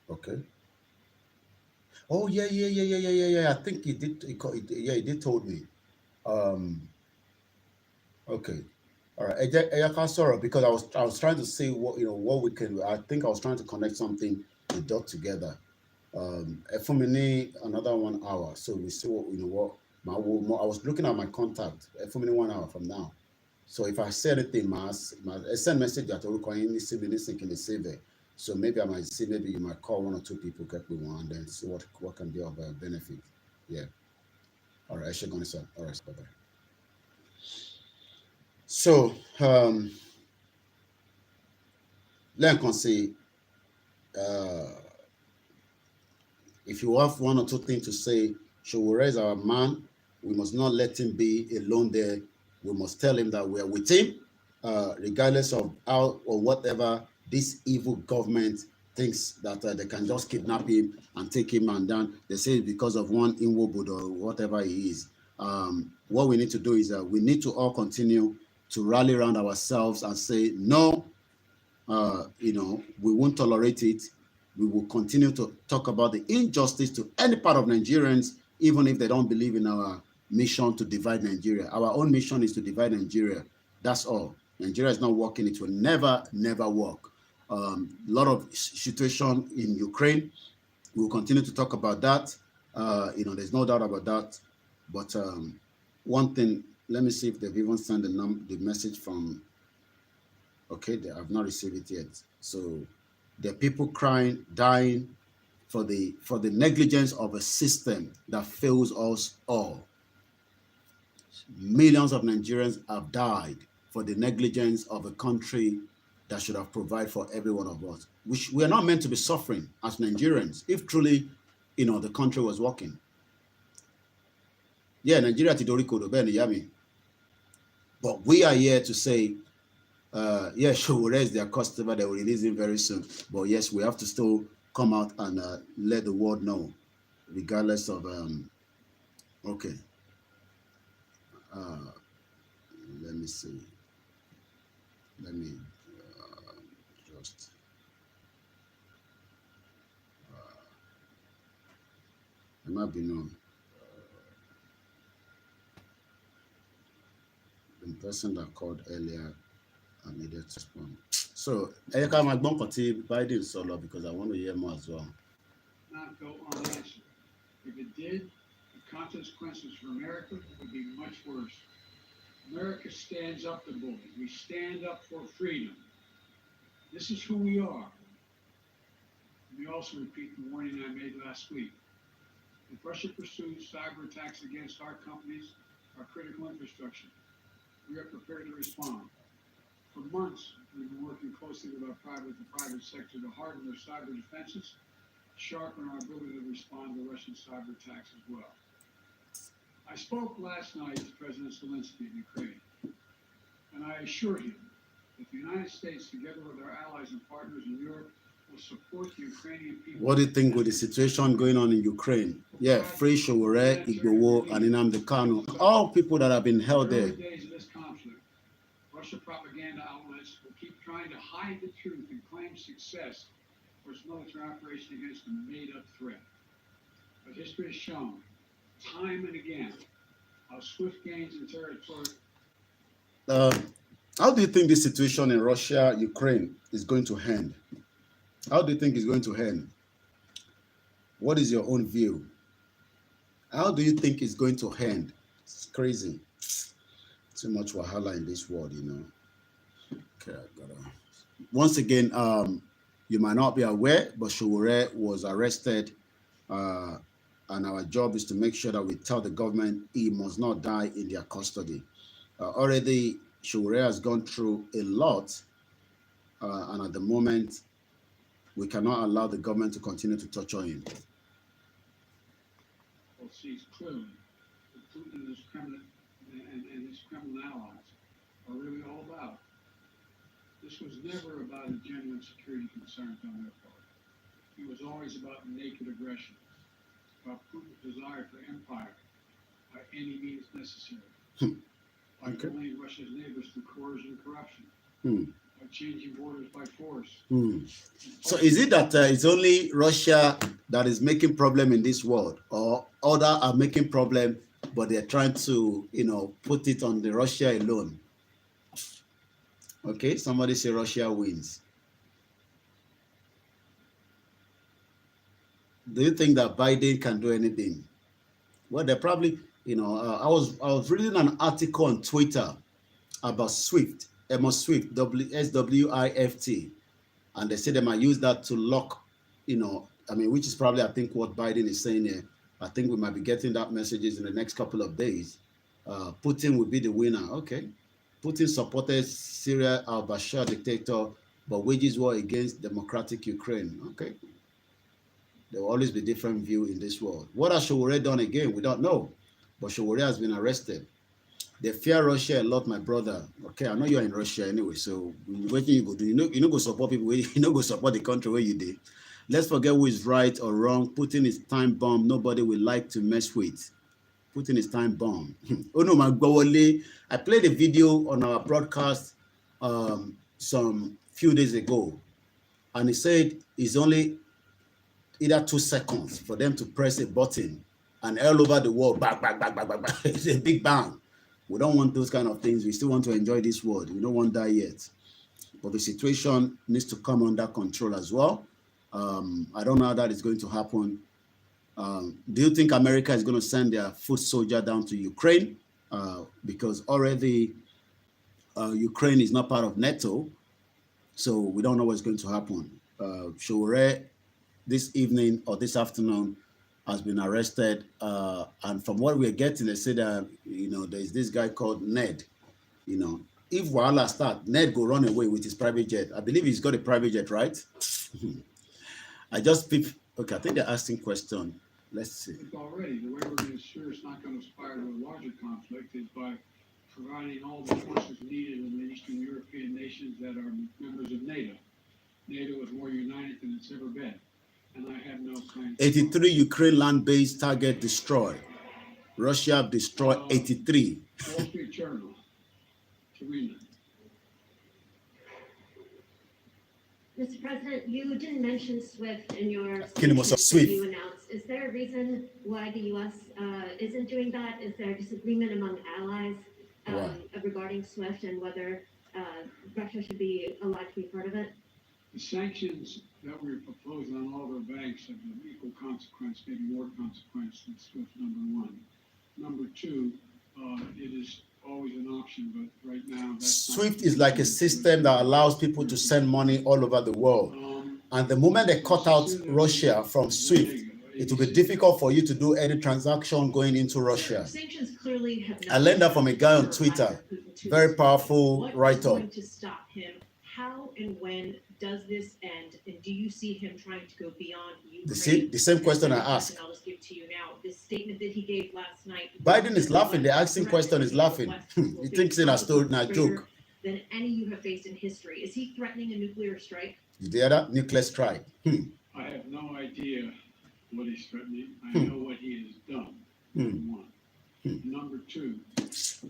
Okay. Oh yeah. I think he did. Yeah, he did told me. Um, okay. All right. Sorry, because I was trying to say what we can. I think I was trying to connect something the dot together. For me another 1 hour, so we see what what I was looking at my contact. For me 1 hour from now. So if I say anything, I send message that you see me listening can save it. So maybe I might see, maybe you might call one or two people, get me one, and then see what can be of benefit. Yeah. All right. I should go on. All right. Bye bye. So let me say, uh, if you have one or two things to say, Sowore is our man. We must not let him be alone there. We must tell him that we are with him, regardless of how or whatever this evil government thinks that they can just kidnap him and take him and down. They say it's because of one Inwobud or whatever he is. What we need to do is we need to all continue to rally around ourselves and say no. We won't tolerate it. We will continue to talk about the injustice to any part of Nigerians, even if they don't believe in our mission to divide Nigeria. Our own mission is to divide Nigeria. That's all. Nigeria is not working. It will never work. A lot of situation in Ukraine. We will continue to talk about that. There's no doubt about that. But one thing, let me see if they've even sent the message from. Okay, I've not received it yet. So there are people crying, dying for the negligence of a system that fails us all. Millions of Nigerians have died for the negligence of a country that should have provided for every one of us. Which we are not meant to be suffering as Nigerians if truly, the country was working. Yeah, Nigeria Tidoriko Ben Yami. But we are here to say yeah, Sowore is their customer. They will release him very soon. But yes, we have to still come out and let the world know, regardless of. Okay, uh, let me see. Let me just. It might be known. The person that called earlier, I needed to respond. So, Eyeka Magbon Koti Biden solo because I want to hear more as well.
Not go unanswered. If it did, the consequences for America would be much worse. America stands up to bullies. We stand up for freedom. This is who we are. Let me also repeat the warning I made last week. If Russia pursues cyber attacks against our companies, our critical infrastructure, we are prepared to respond. For months, we've been working closely with the private sector to harden their cyber defenses, sharpen our ability to respond to Russian cyber attacks as well. I spoke last night to President Zelensky of Ukraine, and I assured him that the United States, together with our allies and partners in Europe, will support the Ukrainian people.
What do you think with the situation going on in Ukraine? Yeah, free Sowore, Igboho, and Nnamdi Kanu, all people that have been held there.
In the early days of this conflict, Russian propaganda outlets will keep trying to hide the truth and claim success for its military operation against a made-up threat. But history has shown, time and again, how swift gains in territory.
Uh, how do you think this situation in Russia, Ukraine is going to end? How do you think it's going to end? What is your own view? How do you think it's going to end? It's crazy. Too much wahala in this world. Okay, I gotta. Once again, you might not be aware, but Sowore was arrested, uh, and our job is to make sure that we tell the government he must not die in their custody. Already, Sowore has gone through a lot, and at the moment, we cannot allow the government to continue to torture him.
Well, sees clearly that Putin and his Kremlin allies are really all about. This was never about a genuine security concerns on their part. It was always about naked aggression, about Putin's desire for empire by any means necessary, by
Okay.
bullying Russia's neighbors through coercion and corruption.
Hmm.
changing borders by force.
So is it that it's only Russia that is making problem in this world, or other are making problem, but they're trying to, put it on the Russia alone? Okay, somebody say Russia wins. Do you think that Biden can do anything? Well, they probably, I was reading an article on Twitter about Swift, Swift, SWIFT, and they said they might use that to lock, which is probably, I think, what Biden is saying here. I think we might be getting that messages in the next couple of days. Putin will be the winner. Okay. Putin supported Syria al-Bashir dictator, but wages war against democratic Ukraine. Okay. There will always be different view in this world. What has Sowore done again? We don't know. But Sowore has been arrested. They fear Russia a lot, my brother. Okay, I know you're in Russia anyway, so what you go do? You know go support people, you know go support the country where you did. Let's forget who is right or wrong. Putin is time bomb. Nobody will like to mess with. Putin is time bomb. Oh no, my Gbowole. I played a video on our broadcast some few days ago, and he said it's only either 2 seconds for them to press a button, and all over the world, bang, bang, bang, bang, bang, bang. It's a big bang. We don't want those kind of things. We still want to enjoy this world. We don't want that yet. But the situation needs to come under control as well. I don't know how that is going to happen. Do you think America is going to send their foot soldier down to Ukraine? Because already Ukraine is not part of NATO. So we don't know what's going to happen. Sowore this evening or this afternoon has been arrested, and from what we're getting, they say that there's this guy called Ned. If Wahala start, Ned go run away with his private jet. I believe he's got a private jet, right? I just picked. Okay, I think they're asking question. Let's see.
Already, the way we're going to ensure it's not going to aspire to a larger conflict is by providing all the forces needed in the Eastern European nations that are members of NATO. NATO is more united than it's ever been. And I have no claim.
83 Ukraine land-based target destroyed. Russia destroyed 83.
Wall Street Journal. Serena.
Mr. President, you didn't mention SWIFT in your
Swift.
you announced. Is there a reason why the U.S. Isn't doing that? Is there disagreement among allies regarding SWIFT and whether Russia should be allowed to be part of it?
The sanctions that we're proposing on all of our banks have an equal consequence, maybe more consequence than SWIFT, number one. Number two, it is always an option, but right now
SWIFT is like a system that allows people to send money all over the world. And the moment they cut out Russia from SWIFT, it will be difficult for you to do any transaction going into Russia.
Sanctions clearly have
I learned that from a guy on Twitter. Very powerful writer.
What is going to stop him? How and when does this end? And do you see him trying to go beyond Ukraine?
The same question I asked.
I'll just give to you now. This statement that he gave last night.
Biden is laughing. The asking question is laughing. He thinks it's a joke.
Than any you have faced in history. Is he threatening a nuclear strike?
You hear that? Nuclear strike.
I have no idea what he's threatening. I know what he has done. Number one. Number two,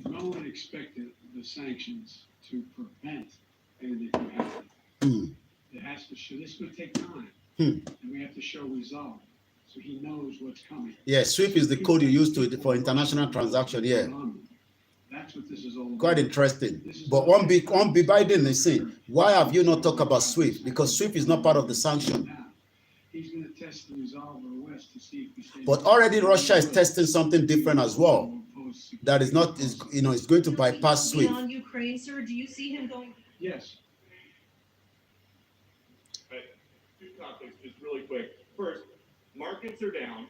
no one expected the sanctions to prevent anything from happening. It has to show. This is going to take time, and we have to show resolve, so he knows what's coming.
Yeah, SWIFT is the code you use for international transaction. Yeah,
that's what this is all about.
Quite interesting. But one big Biden is saying, why have you not talked about SWIFT? Because SWIFT is not part of the sanction.
He's going to test the resolve of the West to see if we stay.
But already Russia is testing something different as well. That is not is going to bypass SWIFT.
Beyond Ukraine, sir, do you see him going?
Yes.
Two topics, just really quick. First, markets are down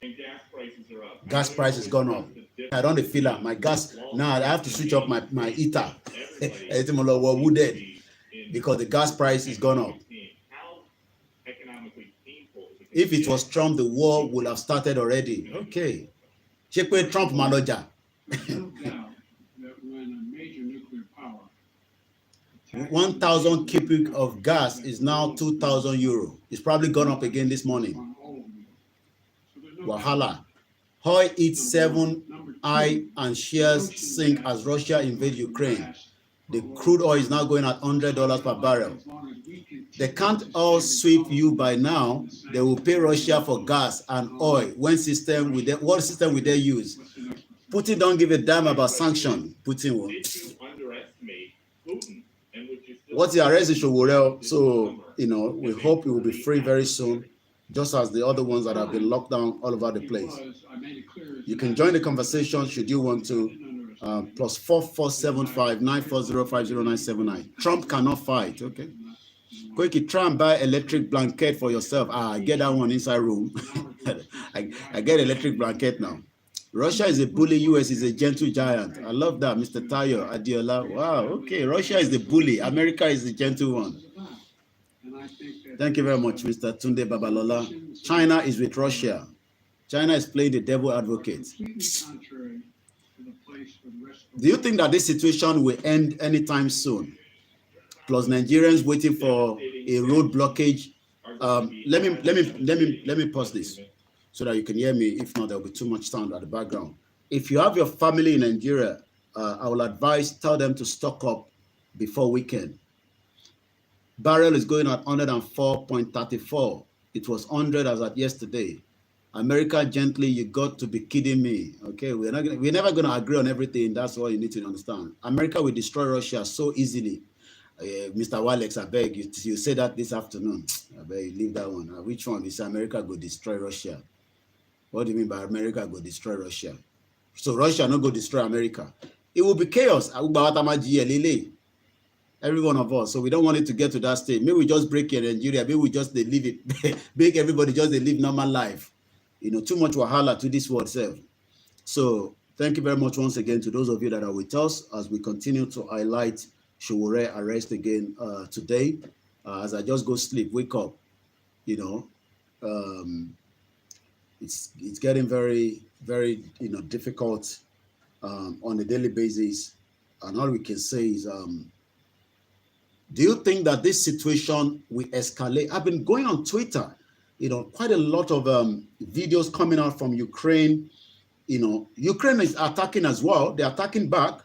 and gas prices are up.
Gas price has gone up. I don't feel it. My gas now I have to switch off my heater. Because the gas price is gone up. If it was Trump, the war would have started already. Okay. Check with Trump manager.
There's no doubt that when a major nuclear power
1,000 cubic of gas is now 2,000 euro. It's probably gone up again this morning. Wahala. Oil eats 7 eye and shares sink as Russia invade Ukraine. The crude oil is now going at $100 per barrel. They can't all sweep you by now. They will pay Russia for gas and oil. What system will they use? Putin don't give a damn about sanction. Putin will.
Did you underestimate Putin? And would you still
What's the arrest in Sowore? So, we hope it will be free very soon, just as the other ones that have been locked down all over the place. You can join the conversation should you want to. Plus 447594050979. Trump cannot fight. Okay. Koiki, try and buy electric blanket for yourself. I get that one inside room. I get electric blanket now. Russia is a bully. US is a gentle giant. I love that, Mr. Tayo Adiola. Wow. Okay. Russia is the bully. America is the gentle one. Thank you very much, Mr. Tunde Babalola. China is with Russia. China is playing the devil advocate. Do you think that this situation will end anytime soon? Plus Nigerians waiting for a road blockage. Let me pause this so that you can hear me. If not, there will be too much sound at the background. If you have your family in Nigeria, I will advise, tell them to stock up before weekend. Barrel is going at 104.34. It was 100 as at yesterday. America, gently, you got to be kidding me. Okay, we're never gonna agree on everything. That's all you need to understand. America will destroy Russia so easily. Mr. Walex, I beg you, you say that this afternoon. I beg you, leave that one. Which one is America go destroy Russia? What do you mean by America go destroy Russia? So Russia not go destroy America. It will be chaos. Every one of us. So we don't want it to get to that state. Maybe we just break in Nigeria. Maybe we just leave it. Make everybody just live normal life. Too much wahala to this world self. So thank you very much once again to those of you that are with us as we continue to highlight Sowore arrest again today. As I just go sleep, wake up, it's getting very, very difficult on a daily basis. And all we can say is, do you think that this situation will escalate? I've been going on Twitter, quite a lot of videos coming out from Ukraine. Ukraine is attacking as well. They're attacking back.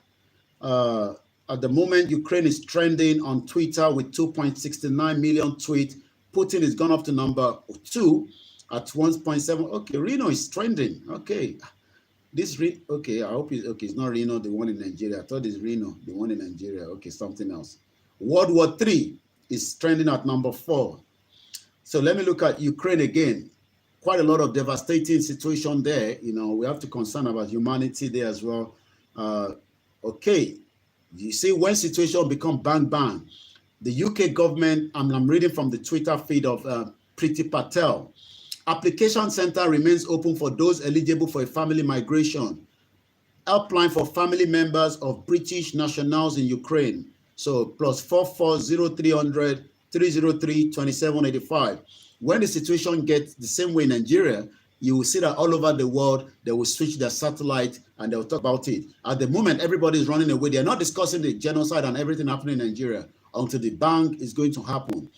At the moment, Ukraine is trending on Twitter with 2.69 million tweets. Putin is gone up to number 2 at 1.7. Okay, Reno is trending. Okay. Okay, I hope it's not Reno, the one in Nigeria. I thought it's Reno, the one in Nigeria. Okay, something else. World War III is trending at number 4. So let me look at Ukraine again. Quite a lot of devastating situation there. We have to concern about humanity there as well. Okay, you see when situation become bang bang, the UK government, I'm reading from the Twitter feed of Priti Patel. Application center remains open for those eligible for a family migration. Helpline for family members of British nationals in Ukraine. So plus 440300 303 2785. When the situation gets the same way in Nigeria, you will see that all over the world, they will switch their satellite and they'll talk about it. At the moment, everybody is running away. They're not discussing the genocide and everything happening in Nigeria until the bank is going to happen.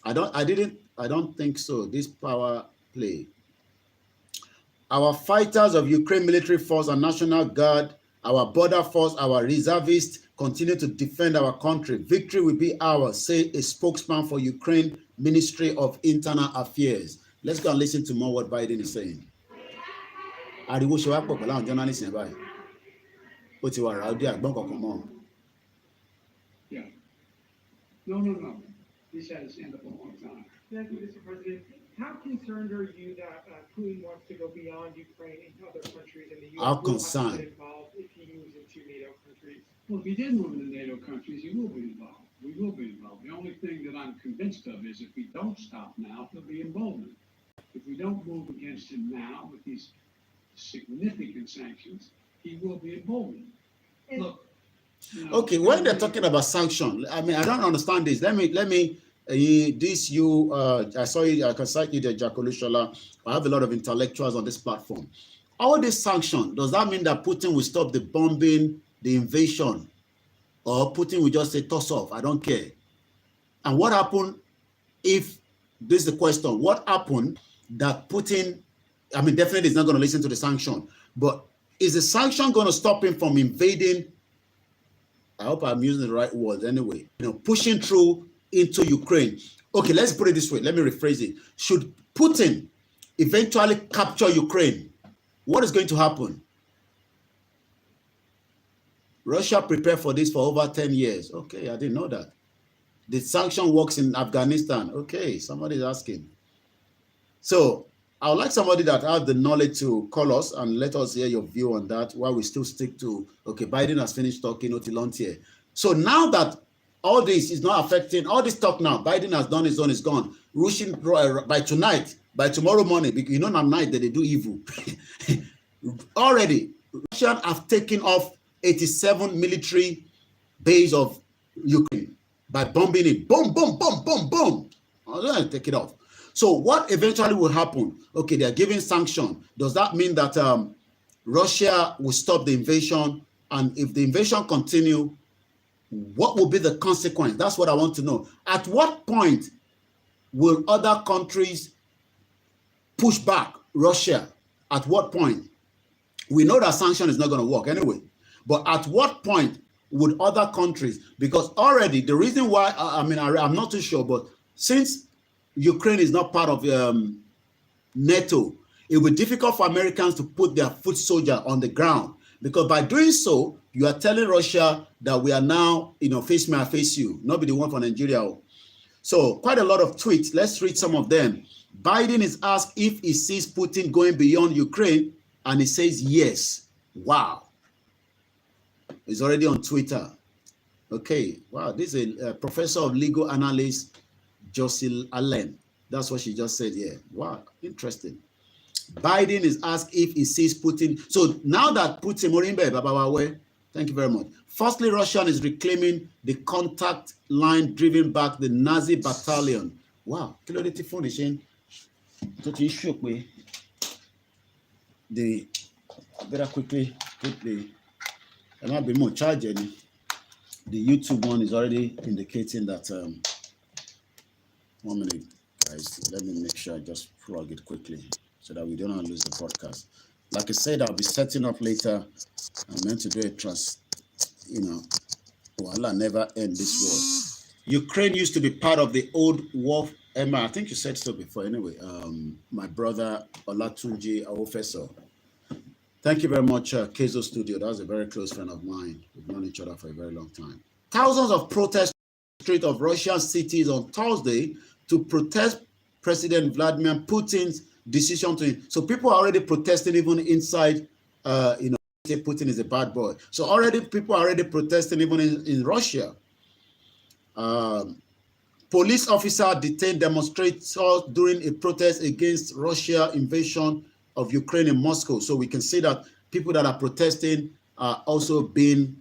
I don't think so. This power play. Our fighters of Ukraine military force and National Guard, our border force, our reservists continue to defend our country. Victory will be ours, say a spokesman for Ukraine Ministry of Internal Affairs. Let's go and listen to more what Biden is saying.
Yeah. No. He's had his hand up a long time.
Thank you, Mr. President. How concerned are you that Putin wants to go beyond Ukraine into other countries in the U.S.
How
will have to
concerned?
get involved if he moves into NATO countries?
Well, if he did move into NATO countries, he will be involved. We will be involved. The only thing that I'm convinced of is if we don't stop now, he'll be emboldened. If we don't move against him now with these significant sanctions, he will be emboldened. Look.
Okay, when they're talking about sanction, I don't understand this. Let me. I saw you. I can cite you there, Jack Olushola. I have a lot of intellectuals on this platform. All this sanction, does that mean that Putin will stop the bombing, the invasion, or Putin will just say toss off? I don't care. And what happened if this is the question? What happened that Putin? Definitely, he's not going to listen to the sanction, but is the sanction going to stop him from invading I hope I'm using the right words anyway. Pushing through into Ukraine. Okay, let's put it this way. Let me rephrase it. Should Putin eventually capture Ukraine, what is going to happen? Russia prepared for this for over 10 years. Okay, I didn't know that. The sanction works in Afghanistan. Okay, somebody's asking. So I would like somebody that has the knowledge to call us and let us hear your view on that while we still stick to, okay, Biden has finished talking, Otilontier. So now that all this is not affecting, all this talk now, Biden has done his own, is gone. Russian, by tonight, by tomorrow morning, on night that they do evil. Already, Russians have taken off 87 military base of Ukraine by bombing it. Boom, boom, boom, boom, boom. Take it off. So what eventually will happen? Okay, they are giving sanction. Does that mean that Russia will stop the invasion? And if the invasion continue, what will be the consequence? That's what I want to know. At what point will other countries push back Russia? At what point? We know that sanction is not going to work anyway. But at what point would other countries, because already the reason why, I'm not too sure, but since Ukraine is not part of NATO, it will be difficult for Americans to put their foot soldier on the ground, because by doing so, you are telling Russia that we are now, face me, I face you, not be the one for Nigeria. So quite a lot of tweets. Let's read some of them. Biden is asked if he sees Putin going beyond Ukraine, and he says yes. Wow. It's already on Twitter. Okay. Wow. This is a professor of legal analyst, Jocelyn Allen. That's what she just said here. Wow. Interesting. Biden is asked if he sees Putin. So now that Putin, thank you very much. Firstly, Russia is reclaiming the contact line driven back the Nazi battalion. Wow. They better quickly put the, there might be more charge. The YouTube one is already indicating that 1 minute, guys. Let me make sure I just plug it quickly so that we don't lose the podcast. Like I said, I'll be setting up later. I'm meant to do a I'll never end this war. Ukraine used to be part of the old war. Emma, I think you said so before anyway. My brother Olatunji Aofeso. Thank you very much, Kezo Studio. That was a very close friend of mine. We've known each other for a very long time. Thousands of protests in the streets of Russian cities on Thursday to protest President Vladimir Putin's decision to. So people are already protesting even inside, Putin is a bad boy. So already people are already protesting even in Russia. Police officer detained demonstrators during a protest against Russia invasion of Ukraine in Moscow. So we can see that people that are protesting are also being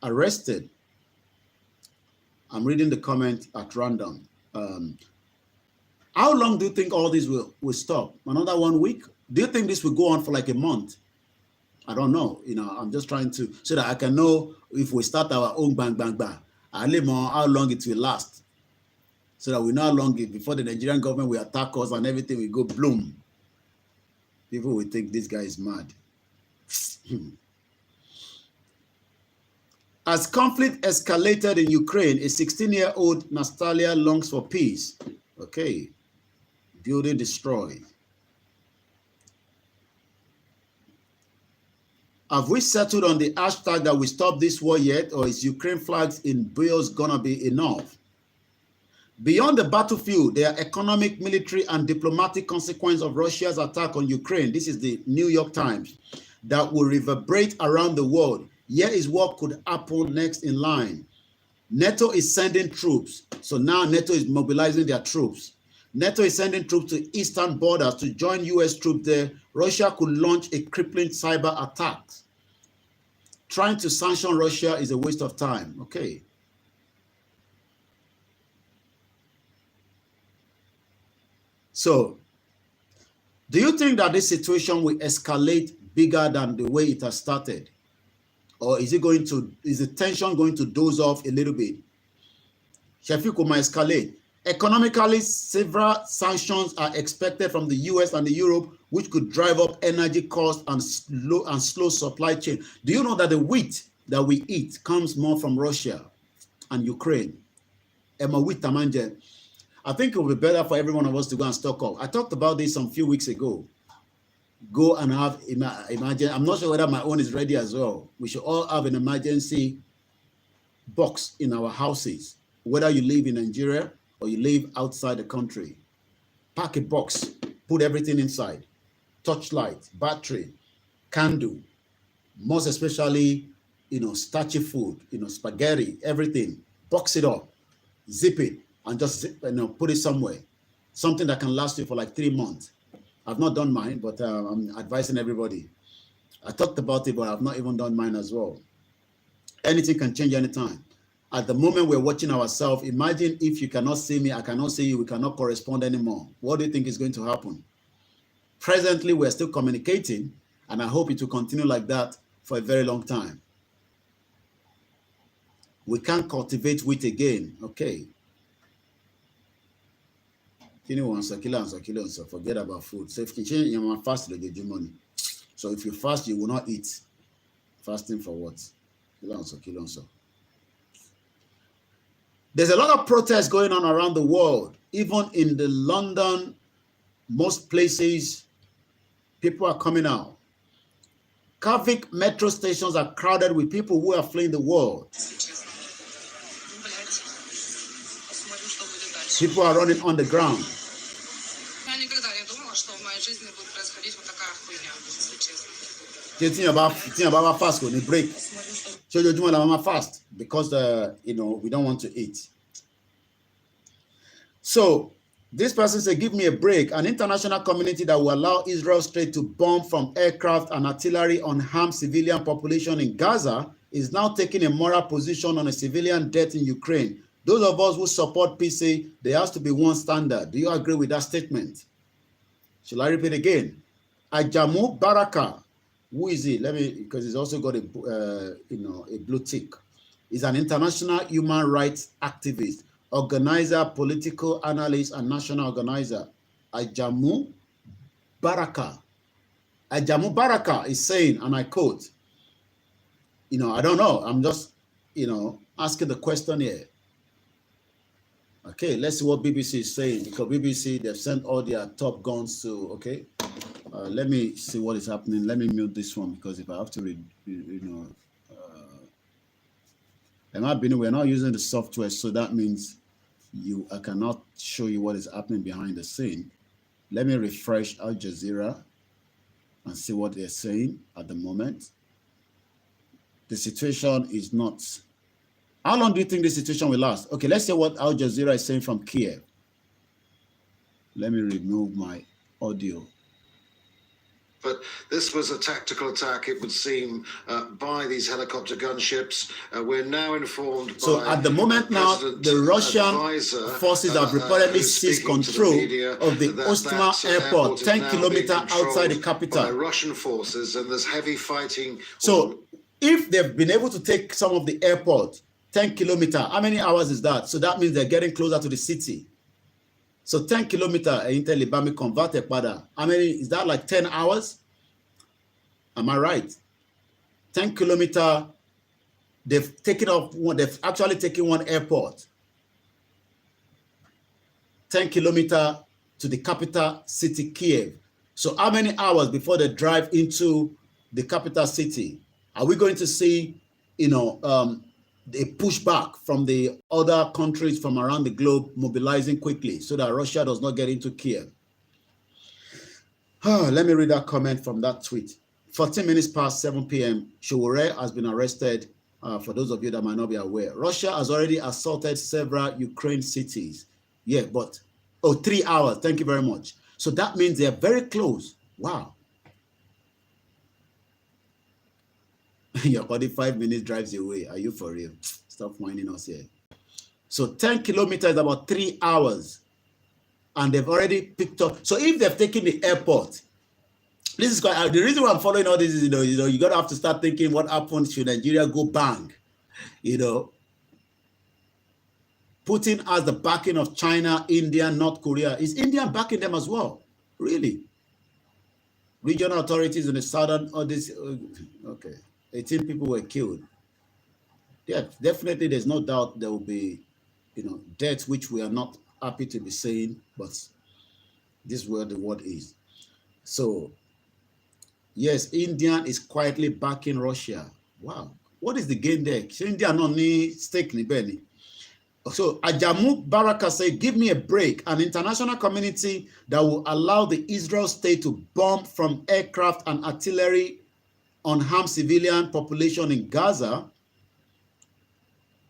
arrested. I'm reading the comment at random. How long do you think all this will stop? Another 1 week? Do you think this will go on for like a month? I don't know. I'm just trying to, so that I can know if we start our own bang, bang, bang. I live on how long it will last. So that we know how long before the Nigerian government will attack us and everything will go bloom. People will think this guy is mad. As conflict escalated in Ukraine, a 16-year-old Nastalia longs for peace. Okay. Building destroyed. Have we settled on the hashtag that we stop this war yet, or is Ukraine flags in bills gonna be enough? Beyond the battlefield, there are economic, military, and diplomatic consequences of Russia's attack on Ukraine. This is the New York Times. That will reverberate around the world. Here is what could happen next in line. NATO is sending troops. So now NATO is mobilizing their troops. NATO is sending troops to eastern borders to join US troops there. Russia could launch a crippling cyber attack. Trying to sanction Russia is a waste of time. Okay. So, do you think that this situation will escalate bigger than the way it has started? Or is the tension going to doze off a little bit? Sheffield might escalate. Economically, several sanctions are expected from the US and the Europe, which could drive up energy costs and slow supply chain. Do you know that the wheat that we eat comes more from Russia and Ukraine. I think it would be better for every one of us to go and stock up. I talked about this some few weeks ago. Go and have imagine. I'm not sure whether my own is ready as well. We should all have an emergency box in our houses, whether you live in Nigeria or you live outside the country. Pack a box, put everything inside. Torchlight, battery, candle, most especially, starchy food, spaghetti, everything. Box it up, zip it, and just put it somewhere. Something that can last you for like 3 months. I've not done mine, but I'm advising everybody. I talked about it, but I've not even done mine as well. Anything can change anytime. At the moment we're watching ourselves, imagine if you cannot see me, I cannot see you, we cannot correspond anymore. What do you think is going to happen? Presently, we're still communicating, and I hope it will continue like that for a very long time. We can't cultivate wheat again. Okay. Forget about food. So if you change your fast, they give you money. So if you fast, you will not eat. Fasting for what? There's a lot of protests going on around the world. Even in the London, most places, people are coming out. Kavik metro stations are crowded with people who are fleeing the war. People are running on the ground. About fast when they break. So you fast because we don't want to eat. So this person said, give me a break. An international community that will allow Israel straight to bomb from aircraft and artillery on harmed civilian population in Gaza is now taking a moral position on a civilian death in Ukraine. Those of us who support peace say there has to be one standard. Do you agree with that statement? Shall I repeat again? Ajamu Baraka, who is he? Because he's also got a blue tick. He's an international human rights activist, organizer, political analyst, and national organizer. Ajamu Baraka. Ajamu Baraka is saying, and I quote, I don't know. I'm just, asking the question here. Okay, let's see what BBC is saying, because BBC, they've sent all their top guns to, okay. Let me see what is happening. Let me mute this one, because if I have to read, we're not using the software, so that means I cannot show you what is happening behind the scene. Let me refresh Al Jazeera and see what they're saying at the moment. The situation is not. How long do you think the situation will last? Okay, let's see what Al Jazeera is saying from Kiev. Let me remove my audio.
But this was a tactical attack, it would seem, by these helicopter gunships. We're now informed
so at the moment now, the Russian forces have reportedly seized control of the Ostma airport, 10 kilometers outside the capital.
By Russian forces, and there's heavy fighting.
So if they've been able to take some of the airport, 10 kilometers, how many hours is that? So that means they're getting closer to the city. So 10 kilometers, Intelibami converted pada. How many, is that like 10 hours? Am I right? 10 kilometers, they've actually taken one airport. 10 kilometers to the capital city, Kiev. So how many hours before they drive into the capital city? Are we going to see, a pushback from the other countries from around the globe mobilizing quickly so that Russia does not get into Kiev? Let me read that comment from that tweet. 14 minutes past 7 p.m., Sowore has been arrested, for those of you that might not be aware. Russia has already assaulted several Ukraine cities. Yeah, but, 3 hours. Thank you very much. So that means they're very close. Wow. Your 45 minutes drives you away. Are you for real? Stop whining us here. So 10 kilometers is about 3 hours. And they've already picked up. So if they've taken the airport, this is quite, the reason why I'm following all this is, you got to have to start thinking what happens should Nigeria go bang. Putin has the backing of China, India, North Korea. Is India backing them as well? Really? Regional authorities in the southern, okay. 18 people were killed. Yeah, definitely. There's no doubt there will be, deaths which we are not happy to be saying, but this is where the world is. So, yes, India is quietly backing Russia. Wow, what is the gain there? India no need stake ni Benny. So Ajamu Baraka said, give me a break. An international community that will allow the Israel state to bomb from aircraft and artillery unarmed civilian population in Gaza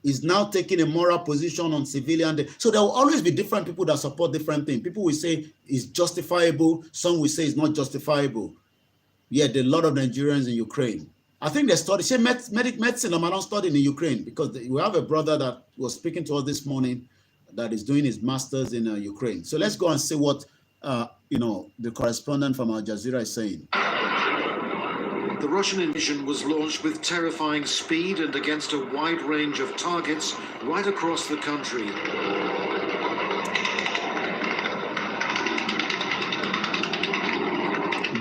is now taking a moral position on civilian. So there will always be different people that support different things. People will say it's justifiable. Some will say it's not justifiable. Yet a lot of Nigerians in Ukraine. I think they study, say medicine, I'm not studying in Ukraine because we have a brother that was speaking to us this morning that is doing his master's in Ukraine. So let's go and see what, the correspondent from Al Jazeera is saying.
The Russian invasion was launched with terrifying speed and against a wide range of targets right across the country.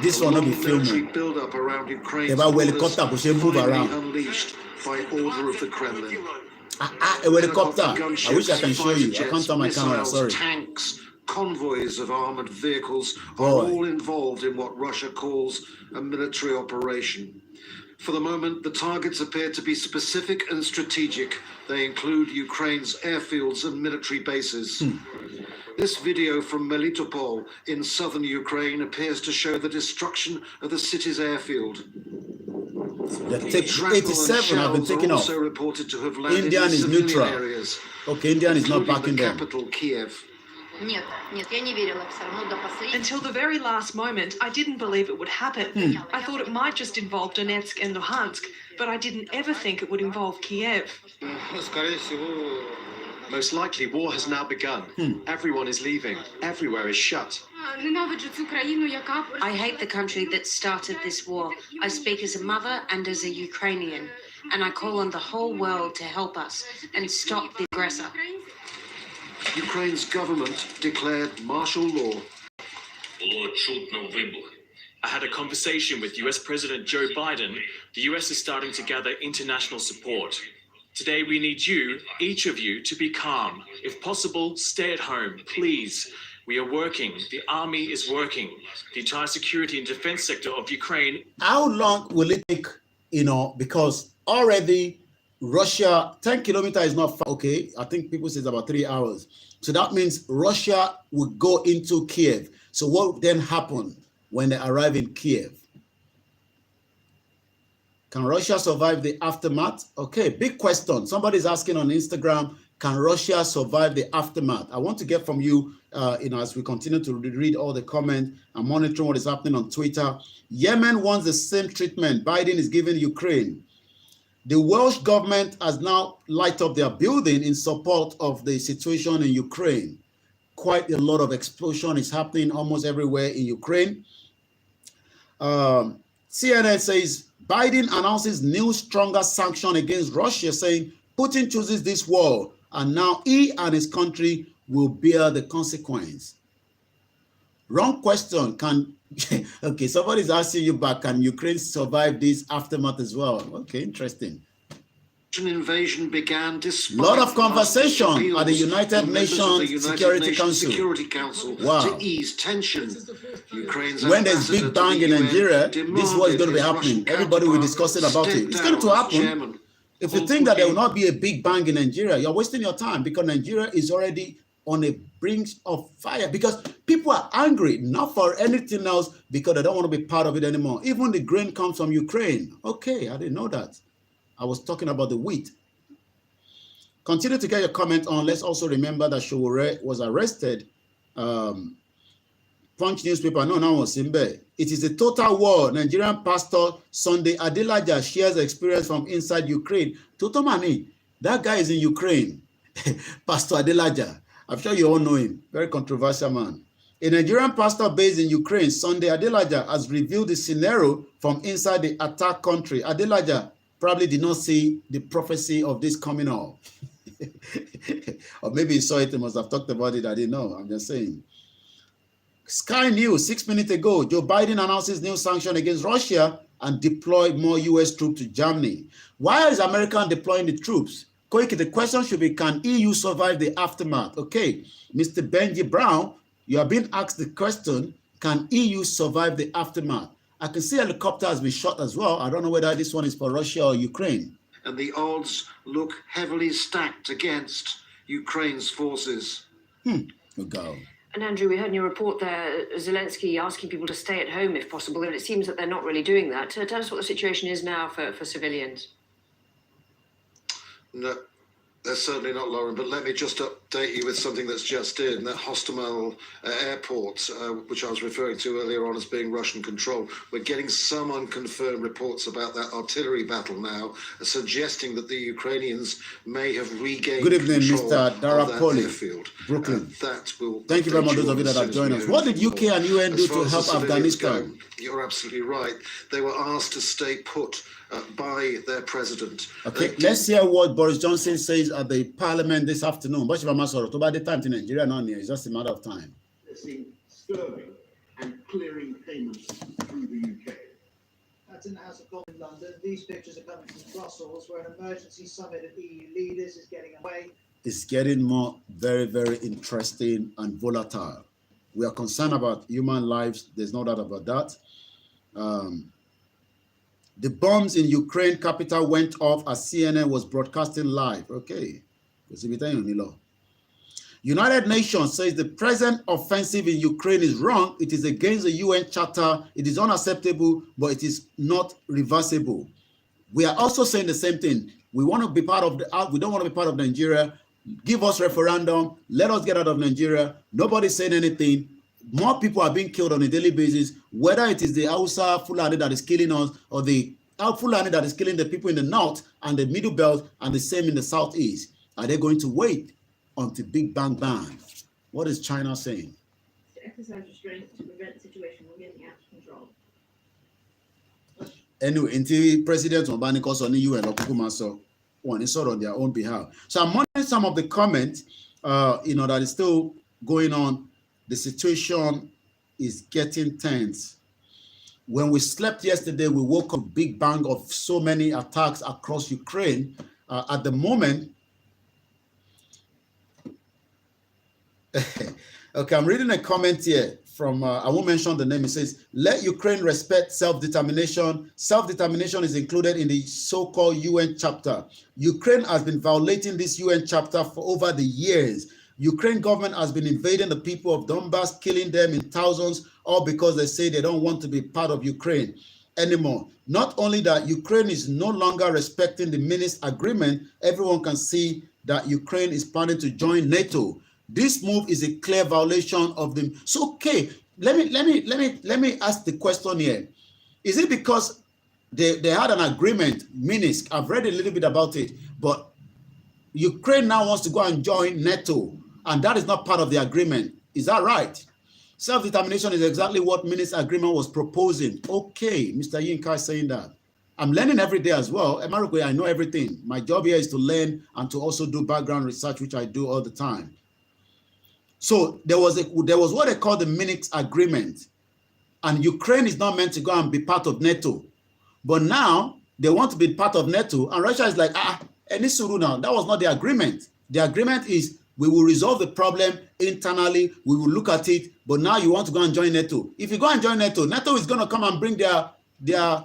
This one will be filming.
Build-up around Ukraine's
helicopter move around.
Unleashed by order of the Kremlin.
A helicopter. I wish I can show you. I can't turn my camera. Sorry.
Tanks, convoys of armored vehicles are all involved in what Russia calls a military operation. For the moment, the targets appear to be specific and strategic. They include Ukraine's airfields and military bases. This video from Melitopol in southern Ukraine appears to show the destruction of the city's airfield.
The 87 have been taken off.
Also reported to have landed
Indian
in
is
civilian
neutral.
areas,
Okay, Indian is not backing
the
them.
capital, Kiev.
Until the very last moment, I didn't believe it would happen. I thought it might just involve Donetsk and Luhansk, but I didn't ever think it would involve Kiev.
Most likely, war has now begun. Everyone is leaving. Everywhere is shut.
I hate the country that started this war. I speak as a mother and as a Ukrainian, and I call on the whole world to help us and stop the aggressor.
Ukraine's government declared martial law.
I had a conversation with US President Joe Biden. The US is starting to gather international support. Today we need you, each of you, to be calm. If possible, stay at home, please. We are working. The army is working. The entire security and defense sector of Ukraine.
How long will it take, because already Russia, 10 kilometers is not far. Okay, I think people say it's about 3 hours. So that means Russia will go into Kiev. So what then happen when they arrive in Kiev? Can Russia survive the aftermath? Okay, big question. Somebody's asking on Instagram, can Russia survive the aftermath? I want to get from you, as we continue to read all the comments and monitoring what is happening on Twitter. Yemen wants the same treatment Biden is giving Ukraine. The Welsh government has now lighted up their building in support of the situation in Ukraine. Quite a lot of explosion is happening almost everywhere in Ukraine. CNN says Biden announces new stronger sanction against Russia, saying Putin chooses this war, and now he and his country will bear the consequence. Wrong question. Okay, somebody's asking you back, can Ukraine survive this aftermath as well? Okay, interesting.
Invasion began despite
a lot of conversation at the United Nations Security
Council
wow.
to ease tension. Ukraine's
when there's big bang in Nigeria, this is what's going to be happening. Everybody will be discussing about it. It's going to happen. If you think that there will not be a big bang in Nigeria, you're wasting your time, because Nigeria is already on a brink of fire, because people are angry, not for anything else, because they don't want to be part of it anymore. Even the grain comes from Ukraine. Okay, I didn't know that. I was talking about the wheat. Continue to get your comment on. Let's also remember that Sowore was arrested. Punch newspaper, no, was Simbe. It is a total war. Nigerian pastor Sunday Adelaja shares experience from inside Ukraine. Totomani, that guy is in Ukraine. Pastor Adelaja. I'm sure you all know him. Very controversial man. A Nigerian pastor based in Ukraine, Sunday Adelaja, has revealed the scenario from inside the attack country. Adelaja probably did not see the prophecy of this coming off. Or maybe he saw it and must have talked about it. I didn't know. I'm just saying. Sky News, 6 minutes ago, Joe Biden announces new sanction against Russia and deploy more US troops to Germany. Why is America deploying the troops? Koiki, the question should be, can EU survive the aftermath? Okay, Mr. Benji Brown, you are being asked the question, can EU survive the aftermath? I can see helicopter has been shot as well. I don't know whether this one is for Russia or Ukraine.
And the odds look heavily stacked against Ukraine's forces.
We'll go.
And Andrew, we heard in your report there, Zelensky asking people to stay at home if possible, and it seems that they're not really doing that. Tell us what the situation is now for civilians.
No, they're certainly not, Lauren, but let me just update you with something that's just in. That Hostomel airport, which I was referring to earlier on as being Russian controlled, we're getting some unconfirmed reports about that artillery battle now, suggesting that the Ukrainians may have regained
Good evening,
control
Mr.
of
Darapoli,
that airfield.
Brooklyn.
That will
Thank you very much, those of you that
as soon
have
as
joined
we
us.
hear
What did UK
more.
and UN do
As
to
far as
help
the civilians
Afghanistan?
go, you're absolutely right. They were asked to stay put by their president.
Okay, let's hear what Boris Johnson says at the parliament this afternoon. But about the time to Nigeria now, it's just a matter of time.
Sterling and clearing payments through the UK.
That's in the House of Commons in London. These pictures are coming from Brussels, where an emergency summit of EU leaders is getting away.
It's getting more very, very interesting and volatile. We are concerned about human lives. There's no doubt about that. The bombs in Ukraine capital went off as CNN was broadcasting live. Okay. United Nations says the present offensive in Ukraine is wrong. It is against the UN Charter. It is unacceptable, but it is not reversible. We are also saying the same thing. We want to be part of we don't want to be part of Nigeria. Give us referendum. Let us get out of Nigeria. Nobody's saying anything. More people are being killed on a daily basis, whether it is the Hausa Fulani that is killing us or the Fulani that is killing the people in the north and the middle belt and the same in the southeast. Are they going to wait until Big Bang Bang? What is China saying?
To exercise restraint to prevent the situation from getting out of control.
Anyway, until President Obama calls on the UN or Kukumaso, one is sort on their own behalf. So I'm monitoring some of the comments, that is still going on. The situation is getting tense. When we slept yesterday, we woke up big bang of so many attacks across Ukraine. At the moment, okay, I'm reading a comment here from, I won't mention the name. It says, let Ukraine respect self-determination. Self-determination is included in the so-called UN chapter. Ukraine has been violating this UN chapter for over the years. Ukraine government has been invading the people of Donbass, killing them in thousands, all because they say they don't want to be part of Ukraine anymore. Not only that, Ukraine is no longer respecting the Minsk agreement. Everyone can see that Ukraine is planning to join NATO. This move is a clear violation of them. So, okay, let me ask the question here. Is it because they had an agreement, Minsk? I've read a little bit about it, but Ukraine now wants to go and join NATO, and that is not part of the agreement. Is that right? Self-determination is exactly what Minsk agreement was proposing. Okay, Mr. Yinka is saying that. I'm learning every day as well. America, I know everything. My job here is to learn and to also do background research, which I do all the time. So there was what they call the Minsk agreement, and Ukraine is not meant to go and be part of NATO. But now they want to be part of NATO, and Russia is like, any suru now. That was not the agreement. The agreement is we will resolve the problem internally. We will look at it. But now you want to go and join NATO. If you go and join NATO, NATO is going to come and bring their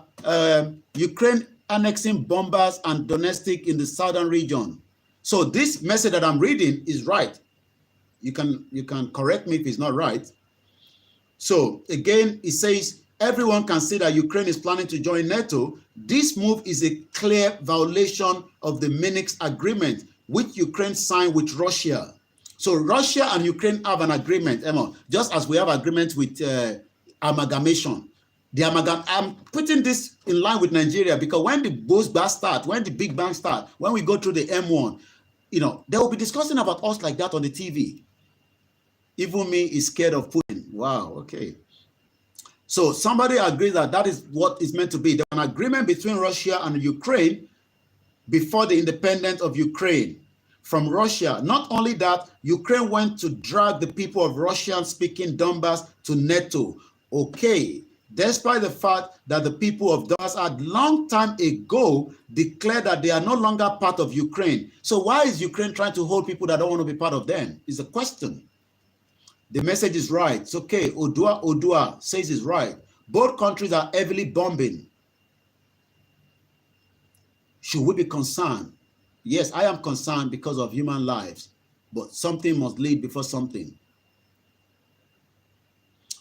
Ukraine annexing bombers and domestic in the southern region. So this message that I'm reading is right. You can correct me if it's not right. So again, it says everyone can see that Ukraine is planning to join NATO. This move is a clear violation of the Minsk agreement, which Ukraine signed with Russia. So Russia and Ukraine have an agreement, Emma, just as we have agreement with amalgamation. I'm putting this in line with Nigeria because when the Bosba start, when the Big Bang start, when we go through the M1, they will be discussing about us like that on the TV. Even me is scared of Putin. Wow, okay. So somebody agrees that is what is meant to be. There's an agreement between Russia and Ukraine before the independence of Ukraine from Russia. Not only that, Ukraine went to drag the people of Russian-speaking Donbass to NATO. Okay, despite the fact that the people of Donbass had long time ago declared that they are no longer part of Ukraine. So why is Ukraine trying to hold people that don't want to be part of them? Is the question. The message is right. It's okay. Odua says it's right. Both countries are heavily bombing. Should we be concerned? Yes, I am concerned because of human lives, but something must lead before something.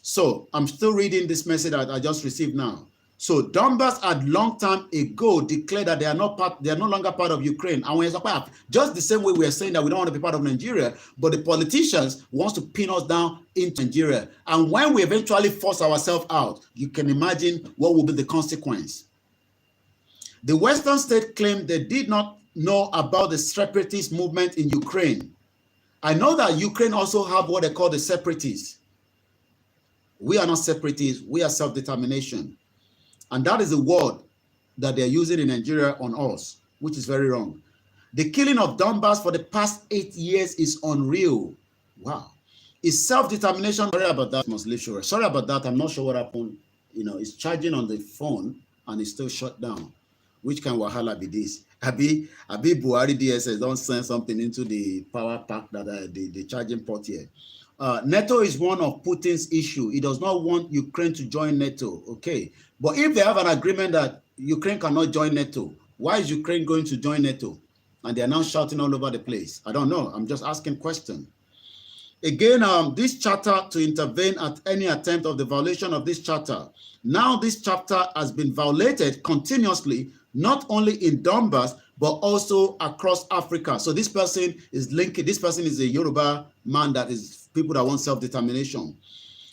So I'm still reading this message that I just received now. So Donbass had long time ago declared that they are no longer part of Ukraine. And when just the same way we are saying that we don't want to be part of Nigeria, but the politicians wants to pin us down into Nigeria. And when we eventually force ourselves out, you can imagine what will be the consequence. The Western state claimed they did not know about the separatist movement in Ukraine. I know that Ukraine also have what they call the separatists. We are not separatists, we are self-determination. And that is the word that they're using in Nigeria on us, which is very wrong. The killing of Donbass for the past 8 years is unreal. Wow. Is self-determination, sorry about that, must leave sure. Sorry about that, I'm not sure what happened. You know, it's charging on the phone and it's still shut down. Which can wahala be this? Abi Buhari DSS don't send something into the power pack that the charging port here. NATO is one of Putin's issue. He does not want Ukraine to join NATO. Okay. But if they have an agreement that Ukraine cannot join NATO, why is Ukraine going to join NATO? And they are now shouting all over the place. I don't know. I'm just asking questions. Again, this charter to intervene at any attempt of the violation of this charter. Now this chapter has been violated continuously, not only in Donbass, but also across Africa. So this person is linking, this person is a Yoruba man that is people that want self-determination.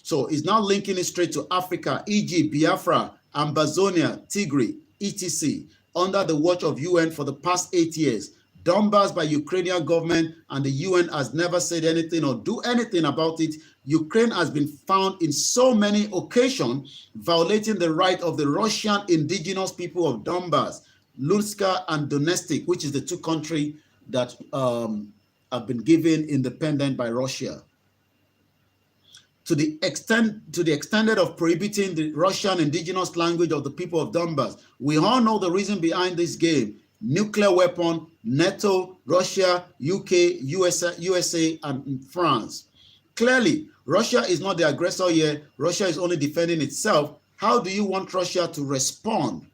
So he's now linking it straight to Africa, Egypt, Biafra, Ambazonia, Tigray, etc. under the watch of UN for the past 8 years. Donbass by Ukrainian government, and the UN has never said anything or do anything about it. Ukraine has been found in so many occasions violating the right of the Russian indigenous people of Donbass, Luhansk and Donetsk, which is the two countries that have been given independent by Russia. To the extent of prohibiting the Russian indigenous language of the people of Donbass. We all know the reason behind this game. Nuclear weapon, NATO, Russia, UK, USA, and France. Clearly, Russia is not the aggressor here. Russia is only defending itself. How do you want Russia to respond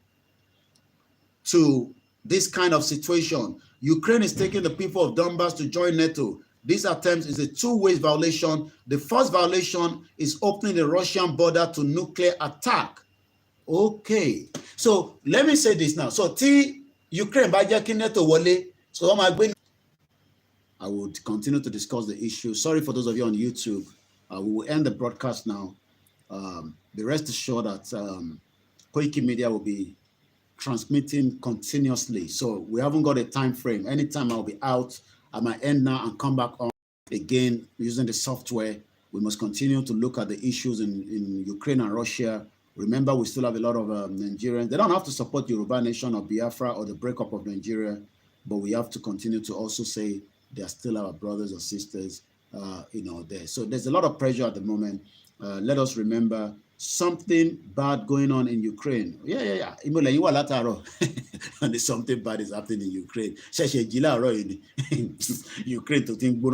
to this kind of situation? Ukraine is taking the people of Donbass to join NATO. This attempt is a two-way violation. The first violation is opening the Russian border to nuclear attack. Okay, so let me say this now. So Ukraine by NATO wole, so I would continue to discuss the issue. Sorry for those of you on YouTube. We will end the broadcast now. Be rest assured that Koikimedia will be transmitting continuously. So we haven't got a time frame. Anytime I'll be out, I might end now and come back on again using the software. We must continue to look at the issues in Ukraine and Russia. Remember, we still have a lot of Nigerians. They don't have to support Yoruba Nation or Biafra or the breakup of Nigeria, but we have to continue to also say they are still our brothers or sisters, there. So there's a lot of pressure at the moment. Let us remember something bad going on in Ukraine. Yeah. And there's something bad is happening in Ukraine. Ukraine to think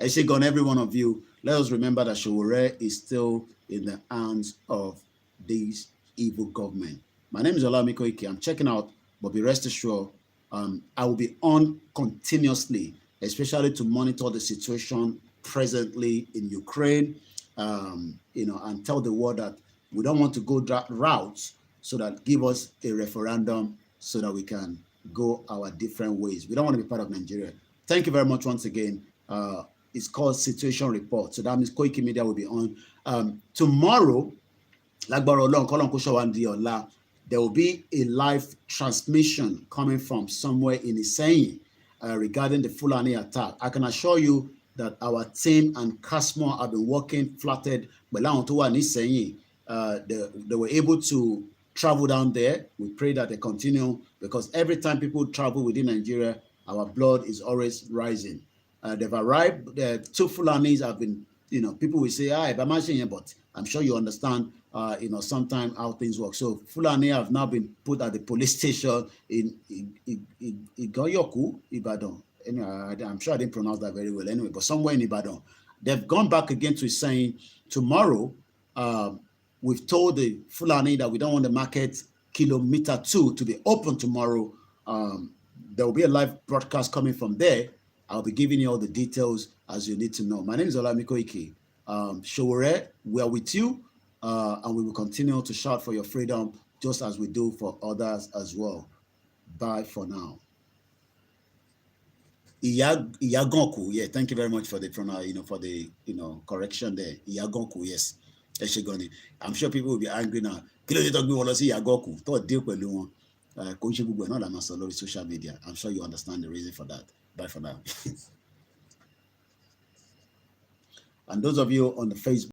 I shake on every one of you. Let us remember that Sowore is still in the hands of this evil government. My name is Olami Koiki. I'm checking out, but be rest assured, I will be on continuously, especially to monitor the situation presently in Ukraine, and tell the world that we don't want to go that route, so that give us a referendum so that we can go our different ways. We don't want to be part of Nigeria. Thank you very much once again. It's called Situation Report. So that means Koikimedia will be on. Tomorrow, there will be a live transmission coming from somewhere in Iseyin regarding the Fulani attack. I can assure you that our team and Casmo have been working flattered. They were able to travel down there. We pray that they continue, because every time people travel within Nigeria, our blood is always rising. They've arrived. The two Fulanis have been, people will say, but I'm sure you understand sometimes how things work. So Fulani have now been put at the police station in Igoyoku, Ibadan. Anyway, I'm sure I didn't pronounce that very well anyway, but somewhere in Ibadan. They've gone back again to saying tomorrow, we've told the Fulani that we don't want the market kilometer 2 to be open tomorrow. There will be a live broadcast coming from there. I'll be giving you all the details as you need to know. My name is Olami Koiki. Sowore, we are with you, and we will continue to shout for your freedom just as we do for others as well. Bye for now. Iyagonku, yeah, thank you very much for the correction there. Iyagonku, yes. I'm sure people will be angry now. Don't deal with you. Social media. I'm sure you understand the reason for that. Bye for now. And those of you on the Facebook.